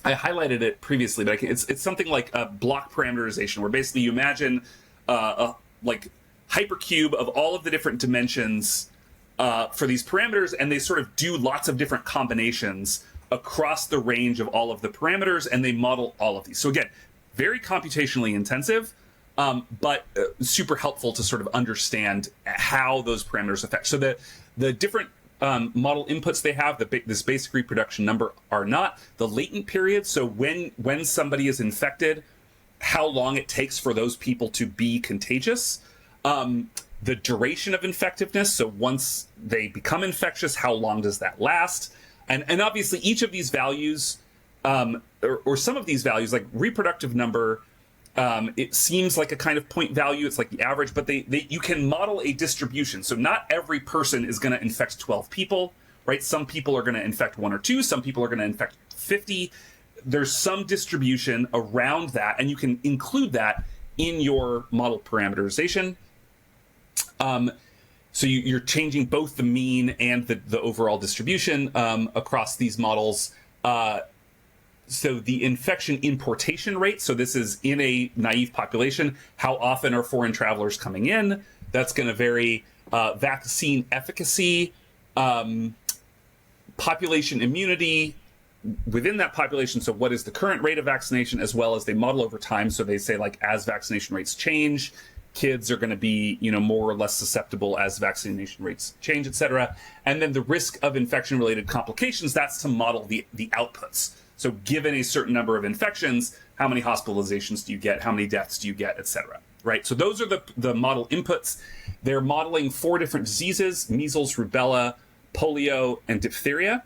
I highlighted it previously, but it's something like a block parameterization, where basically you imagine a like hypercube of all of the different dimensions for these parameters, and they sort of do lots of different combinations across the range of all of the parameters, and they model all of these. So again, very computationally intensive, but super helpful to sort of understand how those parameters affect. So the different model inputs they have, this basic reproduction number are not the latent period. So when somebody is infected, how long it takes for those people to be contagious, the duration of infectiveness. So once they become infectious, how long does that last? And obviously each of these values, or some of these values, like reproductive number, it seems like a kind of point value. It's like the average, but you can model a distribution. So not every person is going to infect 12 people, right? Some people are going to infect 1 or 2. Some people are going to infect 50. There's some distribution around that, and you can include that in your model parameterization. So you're changing both the mean and the overall distribution across these models. So the infection importation rate, so this is in a naive population, how often are foreign travelers coming in? That's going to vary. Vaccine efficacy, population immunity within that population. So what is the current rate of vaccination, as well as they model over time. So they say like as vaccination rates change, kids are going to be, more or less susceptible as vaccination rates change, et cetera. And then the risk of infection-related complications, that's to model the outputs. So given a certain number of infections, how many hospitalizations do you get? How many deaths do you get, et cetera, right? So those are the model inputs. They're modeling 4 different diseases: measles, rubella, polio, and diphtheria.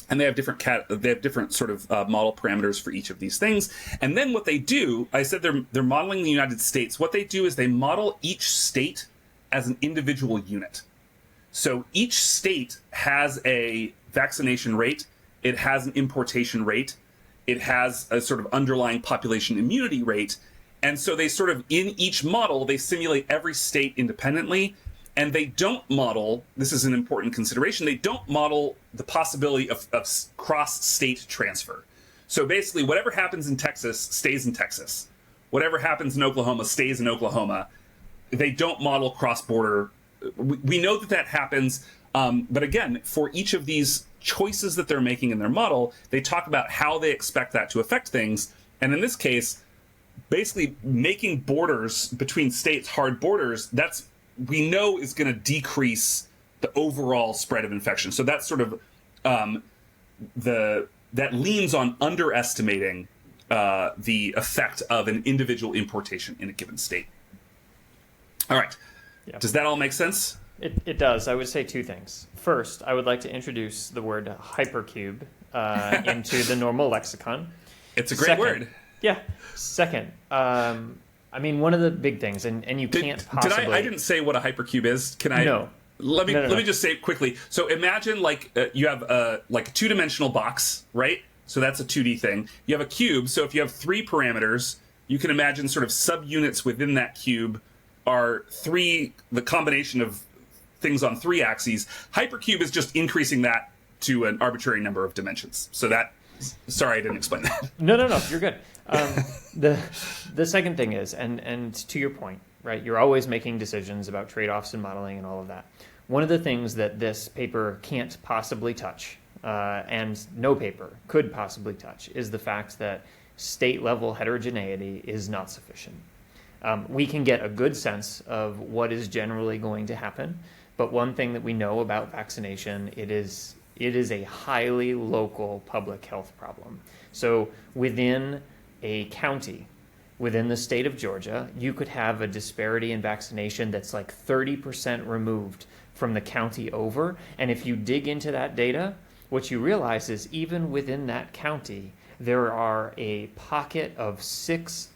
And they have different sort of model parameters for each of these things. And then what they do, I said they're modeling the United States. What they do is they model each state as an individual unit. So each state has a vaccination rate. It has an importation rate. It has a sort of underlying population immunity rate. And so they sort of, in each model, they simulate every state independently. And they don't model, this is an important consideration, they don't model the possibility of cross-state transfer. So basically, whatever happens in Texas stays in Texas. Whatever happens in Oklahoma stays in Oklahoma. They don't model cross-border. We know that happens, but again, for each of these choices that they're making in their model, they talk about how they expect that to affect things. And in this case, basically making borders between states hard borders, we know is going to decrease the overall spread of infection. So that's sort of that leans on underestimating the effect of an individual importation in a given state. All right. Yeah. Does that all make sense? It does. I would say 2 things. First, I would like to introduce the word hypercube into the normal lexicon. It's a great word. Yeah. Second, one of the big things, and you can't possibly... I didn't say what a hypercube is. Can I? No. Let me just say it quickly. So imagine you have a 2-dimensional box, right? So that's a 2D thing. You have a cube. So if you have 3 parameters, you can imagine sort of subunits within that cube are the combination of things on 3 axes. Hypercube is just increasing that to an arbitrary number of dimensions. So that, sorry, I didn't explain that. No, you're good. The second thing is, and to your point, right, you're always making decisions about trade-offs and modeling and all of that. One of the things that this paper can't possibly touch, and no paper could possibly touch, is the fact that state-level heterogeneity is not sufficient. We can get a good sense of what is generally going to happen, but one thing that we know about vaccination, it is a highly local public health problem. So within a county, within the state of Georgia, you could have a disparity in vaccination that's like 30% removed from the county over. And if you dig into that data, what you realize is even within that county, there are a pocket of 6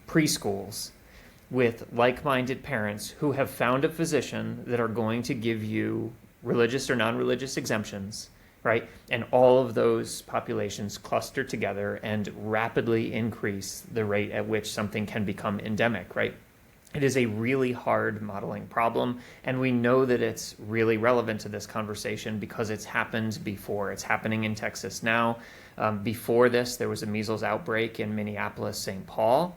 preschools with like-minded parents who have found a physician that are going to give you religious or non-religious exemptions, right? And all of those populations cluster together and rapidly increase the rate at which something can become endemic, right? It is a really hard modeling problem, and we know that it's really relevant to this conversation because it's happened before. It's happening in Texas now. Before this, there was a measles outbreak in Minneapolis, St. Paul,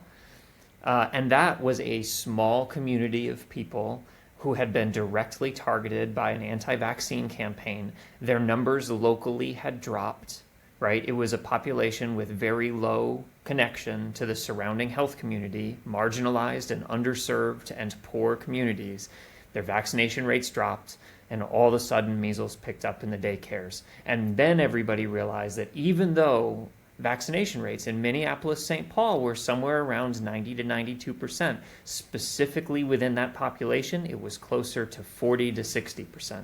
and that was a small community of people who had been directly targeted by an anti-vaccine campaign. Their numbers locally had dropped, right? It was a population with very low connection to the surrounding health community, marginalized and underserved and poor communities. Their vaccination rates dropped, and all of a sudden measles picked up in the daycares. And then everybody realized that even though vaccination rates in Minneapolis, St. Paul were somewhere around 90 to 92%, specifically within that population, it was closer to 40 to 60%.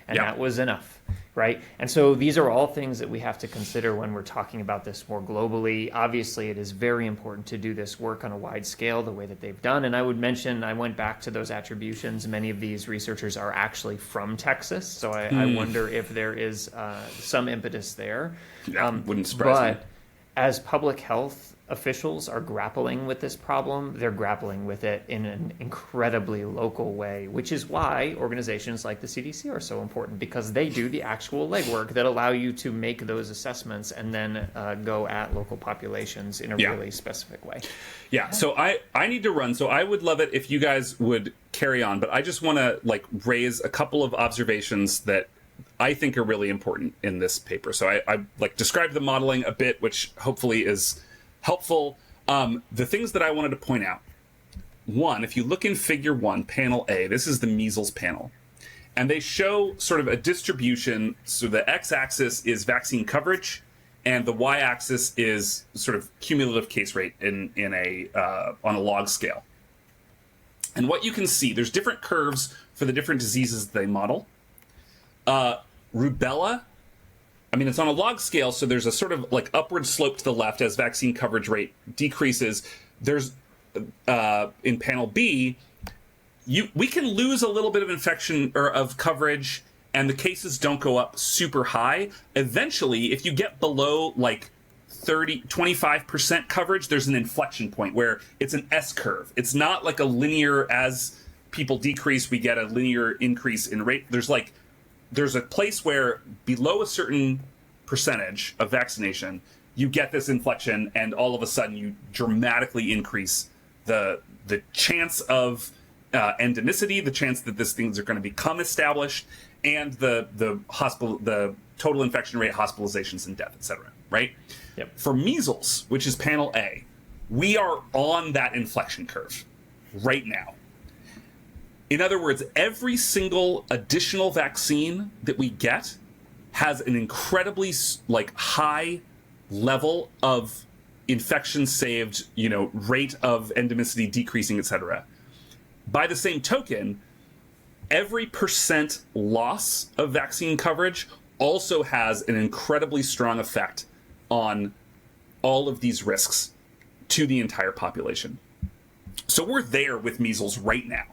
And that was enough, right? And so these are all things that we have to consider when we're talking about this more globally. Obviously, it is very important to do this work on a wide scale the way that they've done. And I would mention, I went back to those attributions. Many of these researchers are actually from Texas. So I wonder if there is some impetus there. Yeah, wouldn't surprise me. But as public health officials are grappling with this problem, they're grappling with it in an incredibly local way, which is why organizations like the CDC are so important, because they do the actual legwork that allow you to make those assessments and then go at local populations in a really specific way. Yeah, so I need to run, so I would love it if you guys would carry on, but I just want to raise a couple of observations that I think are really important in this paper. So I described the modeling a bit, which hopefully is helpful. The things that I wanted to point out. One, if you look in figure 1, panel A, this is the measles panel. And they show sort of a distribution. So the x-axis is vaccine coverage, and the y-axis is sort of cumulative case rate on a log scale. And what you can see, there's different curves for the different diseases they model. Rubella, it's on a log scale, so there's a sort of upward slope to the left as vaccine coverage rate decreases. There's, in panel B, we can lose a little bit of infection or of coverage, and the cases don't go up super high. Eventually, if you get below 25% coverage, there's an inflection point where it's an S curve. It's not like a linear, as people decrease, we get a linear increase in rate. There's a place where below a certain percentage of vaccination, you get this inflection, and all of a sudden you dramatically increase the chance of endemicity, the chance that these things are going to become established, and the total infection rate, hospitalizations, and death, etc. Right? Yep. For measles, which is panel A, we are on that inflection curve right now. In other words, every single additional vaccine that we get has an incredibly high level of infection saved, rate of endemicity decreasing, etc. By the same token, every percent loss of vaccine coverage also has an incredibly strong effect on all of these risks to the entire population. So we're there with measles right now.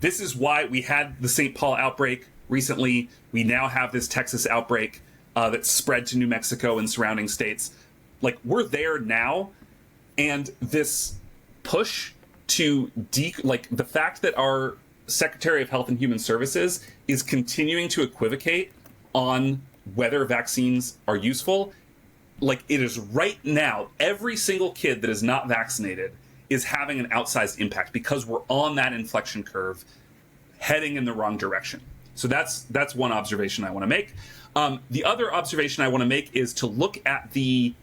This is why we had the St. Paul outbreak recently. We now have this Texas outbreak that's spread to New Mexico and surrounding states. We're there now, and this push to the fact that our Secretary of Health and Human Services is continuing to equivocate on whether vaccines are useful. Like, it is right now, every single kid that is not vaccinated is having an outsized impact because we're on that inflection curve heading in the wrong direction. So that's one observation I want to make. The other observation I want to make is to look at the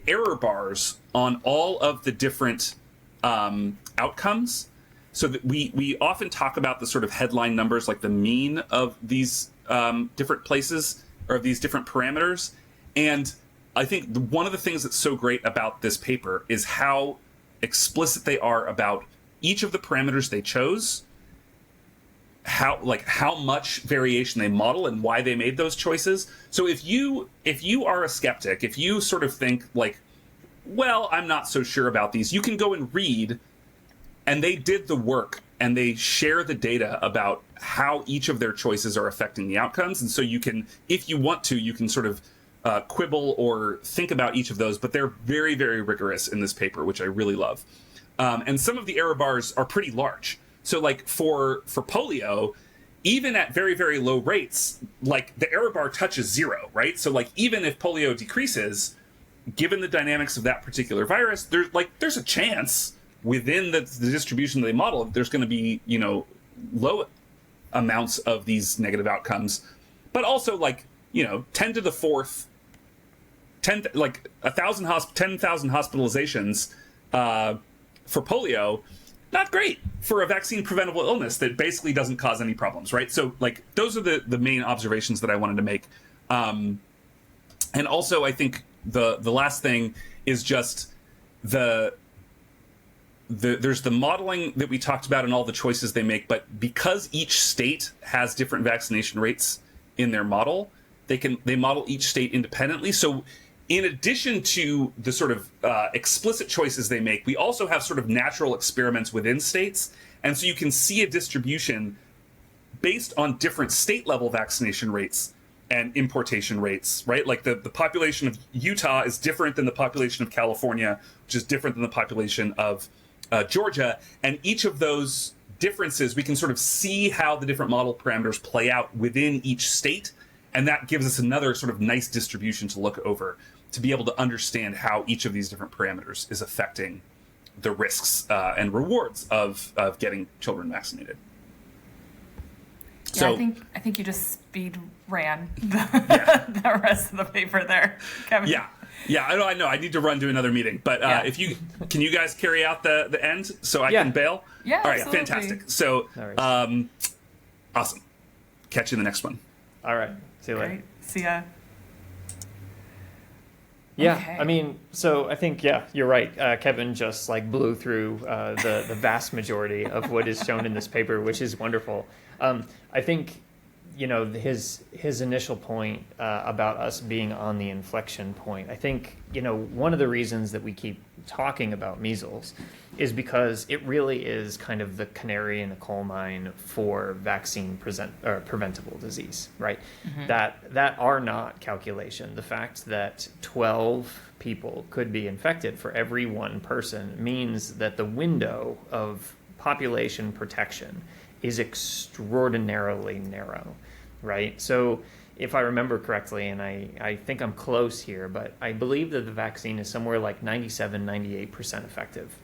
error bars on all of the different outcomes. So that we often talk about the sort of headline numbers, like the mean of these different places or of these different parameters. And I think one of the things that's so great about this paper is how explicit they are about each of the parameters they chose, how much variation they model and why they made those choices. So if you are a skeptic, if you sort of think like, well, I'm not so sure about these, you can go and read, and they did the work and they share the data about how each of their choices are affecting the outcomes. And so you can, if you want to, you can sort of quibble or think about each of those, but they're very, very rigorous in this paper, which I really love. And some of the error bars are pretty large. So like for polio, even at very, very low rates, like the error bar touches 0, right? So like even if polio decreases, given the dynamics of that particular virus, there's a chance within the distribution that they model, there's going to be, low amounts of these negative outcomes, but also 10 to the fourth, 10,000 hospitalizations for polio, not great for a vaccine preventable illness that basically doesn't cause any problems, right? So those are the main observations that I wanted to make. And also I think the last thing is just there's the modeling that we talked about and all the choices they make, but because each state has different vaccination rates in their model, they model each state independently. So in addition to the sort of explicit choices they make, we also have sort of natural experiments within states. And so you can see a distribution based on different state level vaccination rates and importation rates, right? Like the population of Utah is different than the population of California, which is different than the population of Georgia. And each of those differences, we can sort of see how the different model parameters play out within each state. And that gives us another sort of nice distribution to look over, to be able to understand how each of these different parameters is affecting the risks and rewards of getting children vaccinated. Yeah, So I think you just speed ran the rest of the paper there, Kevin. Yeah, I know. I need to run to another meeting, but can you guys carry out the end so I can bail? Yeah, all right, absolutely. fantastic. So, awesome. Catch you in the next one. All right. See you later. Great. See ya. Yeah, Okay. I mean, so I think, you're right. Kevin just blew through the vast majority of what is shown in this paper, which is wonderful. I think, his initial point about us being on the inflection point, I think, one of the reasons that we keep talking about measles is because it really is kind of the canary in the coal mine for vaccine preventable disease, right? Mm-hmm. That R naught calculation, the fact that 12 people could be infected for every one person, means that the window of population protection is extraordinarily narrow, right? So if I remember correctly, and I think I'm close here, but I believe that the vaccine is somewhere like 97, 98% effective,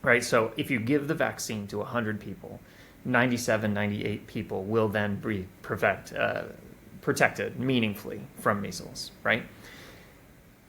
right? So if you give the vaccine to 100 people, 97, 98 people will then be protected meaningfully from measles, right?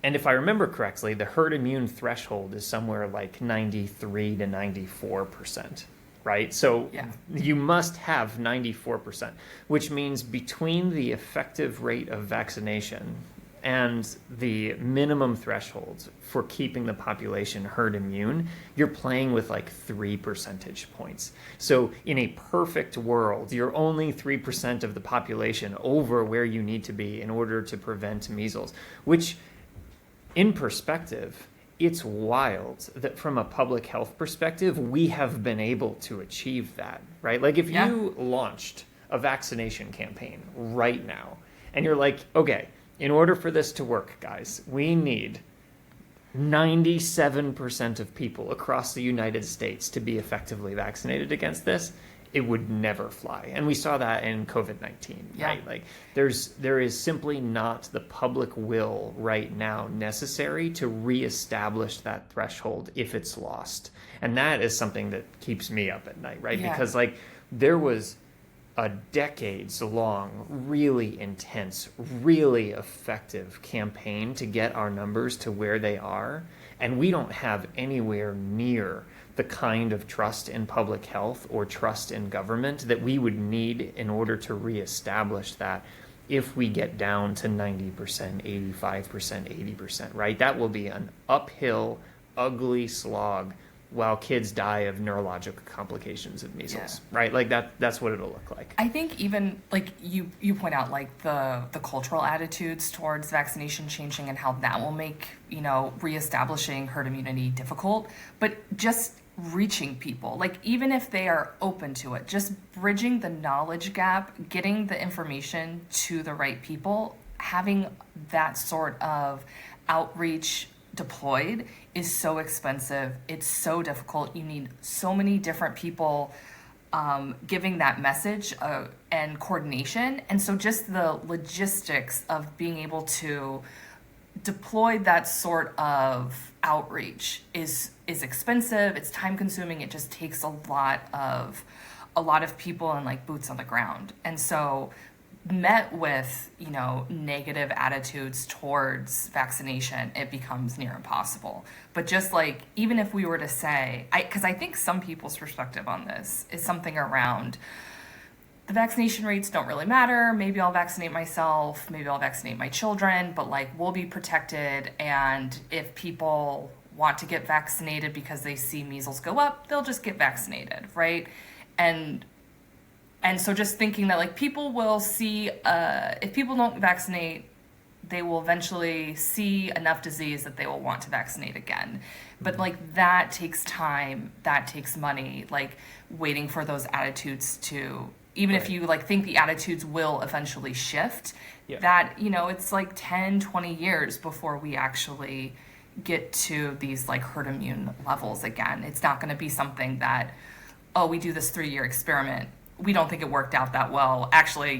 And if I remember correctly, the herd immune threshold is somewhere like 93 to 94%. Right? So you must have 94%, which means between the effective rate of vaccination and the minimum thresholds for keeping the population herd immune, you're playing with 3 percentage points. So in a perfect world, you're only 3% of the population over where you need to be in order to prevent measles, which in perspective, it's wild that from a public health perspective, we have been able to achieve that, right? If you launched a vaccination campaign right now and you're like, okay, in order for this to work, guys, we need 97% of people across the United States to be effectively vaccinated against this. it would never fly. And we saw that in COVID-19, Yeah. right? Like there is simply not the public will right now necessary to reestablish that threshold if it's lost. And that is something that keeps me up at night, right? Yeah. Because like there was a decades long, really intense, really effective campaign to get our numbers to where they are. And we don't have anywhere near the kind of trust in public health or trust in government that we would need in order to reestablish that if we get down to 90%, 85%, 80%, right? That will be an uphill, ugly slog while kids die of neurological complications of measles, right? Like that's what it'll look like. I think even like you point out like the cultural attitudes towards vaccination changing and how that will make, you know, reestablishing herd immunity difficult, but just reaching people, like even if they are open to it, just bridging the knowledge gap, getting the information to the right people, having that sort of outreach deployed is so expensive. It's so difficult. You need so many different people giving that message and coordination. And so just the logistics of being able to deploy that sort of outreach is expensive. It's time consuming. It just takes a lot of people and like boots on the ground. And so met with, you know, negative attitudes towards vaccination, it becomes near impossible. But just like, even if we were to say, because I think some people's perspective on this is something around the vaccination rates don't really matter. Maybe I'll vaccinate myself. Maybe I'll vaccinate my children, but like we'll be protected. And if people want to get vaccinated because they see measles go up, they'll just get vaccinated, right? And so just thinking that like people will see, if people don't vaccinate, they will eventually see enough disease that they will want to vaccinate again. But like that takes time, that takes money, like waiting for those attitudes to, even if you like think the attitudes will eventually shift, that, you know, it's like 10, 20 years before we actually get to these like herd immune levels again. It's not going to be something that, oh, we do this 3-year experiment. We don't think it worked out that well. Actually,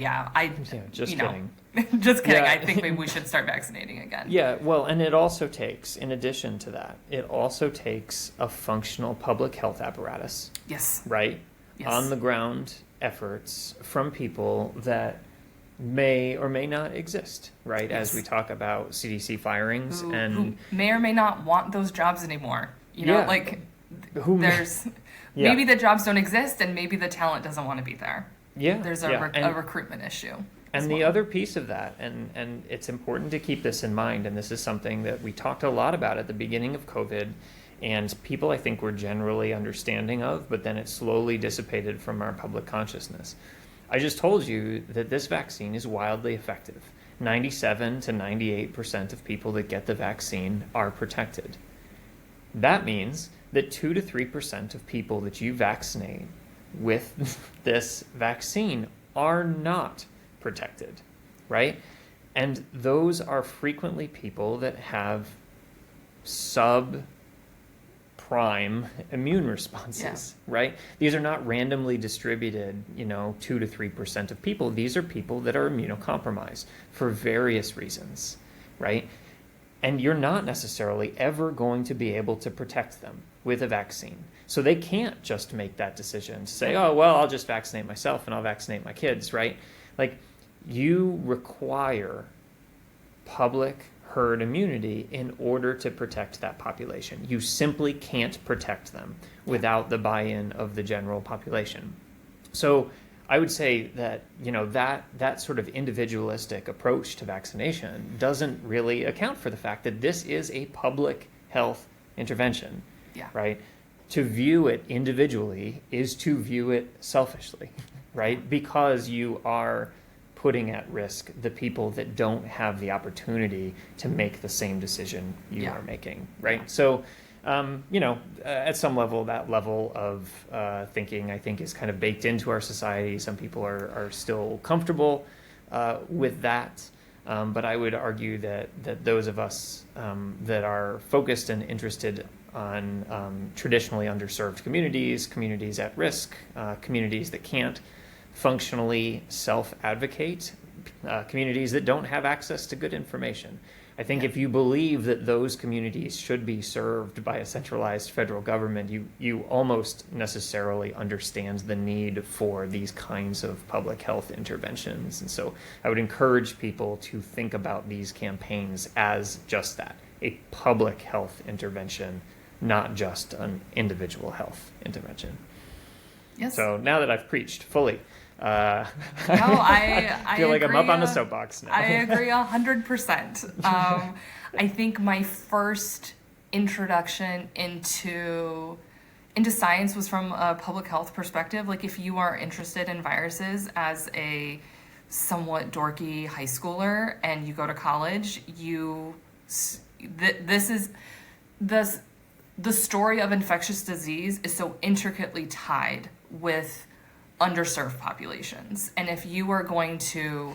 Just you know, kidding. Just kidding. Yeah. I think maybe we should start vaccinating again. Yeah, well, and it also takes, in addition to that, it also takes a functional public health apparatus. Yes. Right? Yes. On the ground efforts from people that may or may not exist, right? Yes. As we talk about CDC firings who may or may not want those jobs anymore. You know, like there's maybe the jobs don't exist and maybe the talent doesn't want to be there. Yeah. There's a recruitment issue. And the other piece of that, and it's important to keep this in mind, and this is something that we talked a lot about at the beginning of COVID, and people I think were generally understanding of, but then it slowly dissipated from our public consciousness. I just told you that this vaccine is wildly effective. 97 to 98% of people that get the vaccine are protected. That means that 2 to 3% of people that you vaccinate with this vaccine are not protected, right? And those are frequently people that have subprime immune responses, right? These are not randomly distributed, 2 to 3% of people. These are people that are immunocompromised for various reasons, right? And you're not necessarily ever going to be able to protect them with a vaccine. So they can't just make that decision to say, oh, well, I'll just vaccinate myself and I'll vaccinate my kids, right? Like, you require public herd immunity in order to protect that population. You simply can't protect them without the buy-in of the general population. So I would say that, that sort of individualistic approach to vaccination doesn't really account for the fact that this is a public health intervention, right? To view it individually is to view it selfishly, right? Because you are putting at risk the people that don't have the opportunity to make the same decision you are making, right? So, at some level, that level of thinking, I think, is kind of baked into our society. Some people are still comfortable with that. But I would argue that those of us that are focused and interested on traditionally underserved communities, communities at risk, communities that can't functionally self-advocate, communities that don't have access to good information. I think if you believe that those communities should be served by a centralized federal government, you almost necessarily understand the need for these kinds of public health interventions. And so I would encourage people to think about these campaigns as just that, a public health intervention, not just an individual health intervention. Yes. So now that I've preached fully, No, I feel like agree, I'm up on the soapbox now. I agree 100%. I think my first introduction into science was from a public health perspective. Like, if you are interested in viruses as a somewhat dorky high schooler and you go to college, the story of infectious disease is so intricately tied with underserved populations. And if you are going to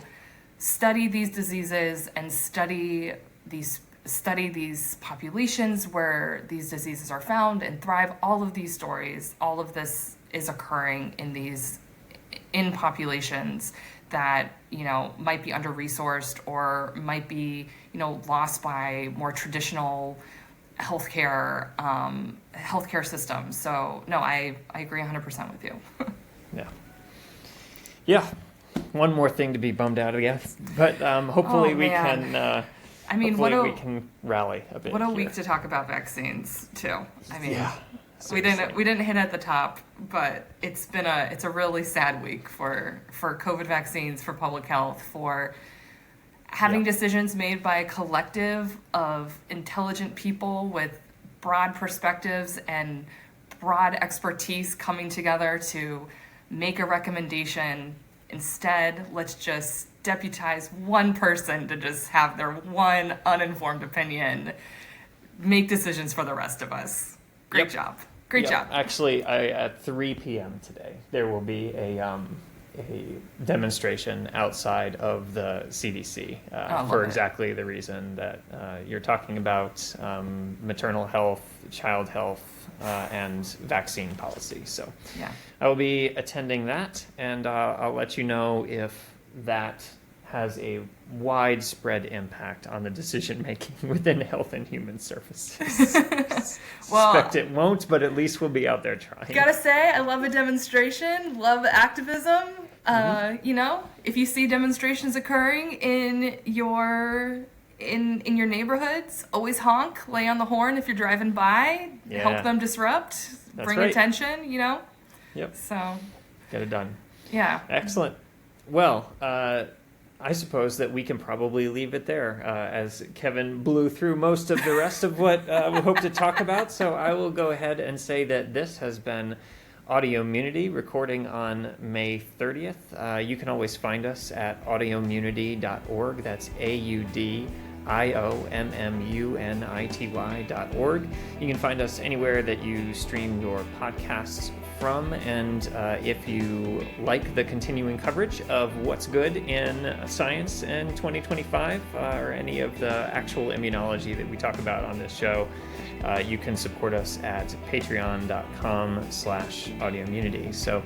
study these diseases and study these populations where these diseases are found and thrive, all of these stories, all of this is occurring in populations that, might be under-resourced or might be, lost by more traditional healthcare systems. So no, I agree 100% with you. Yeah. One more thing to be bummed out against, but hopefully we can. We can rally a bit. What a here. week to talk about vaccines too. Yeah. We didn't hit at the top, but it's a really sad week for COVID vaccines, for public health, for having decisions made by a collective of intelligent people with broad perspectives and broad expertise coming together to make a recommendation. Instead, let's just deputize one person to just have their one uninformed opinion, make decisions for the rest of us. Great job. Great job. Actually, at 3 p.m. today, there will be a demonstration outside of the CDC for exactly the reason that you're talking about, maternal health, child health, and vaccine policy. So I will be attending that, and I'll let you know if that has a widespread impact on the decision making within Health and Human Services. Well, Suspect it won't, but at least we'll be out there trying. Gotta say, I love a demonstration, love activism. If you see demonstrations occurring in your neighborhoods, always honk, lay on the horn if you're driving by, help them disrupt, bring attention, Yep. So get it done. Yeah. Excellent. Well, I suppose that we can probably leave it there, as Kevin blew through most of the rest of what we hope to talk about. So I will go ahead and say that this has been Audiomunity, recording on May 30th. You can always find us at audiomunity.org. That's AUDIOMMUNITY.org. You can find us anywhere that you stream your podcasts from, and if you like the continuing coverage of what's good in science in 2025, or any of the actual immunology that we talk about on this show, you can support us at patreon.com/audiomunity. So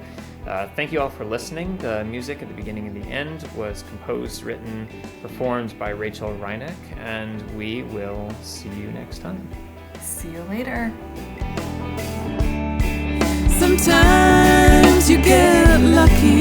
thank you all for listening. The music at the beginning and the end was composed, written, performed by Rachel Reineck, and we will see you next time. See you later. Sometimes you get lucky.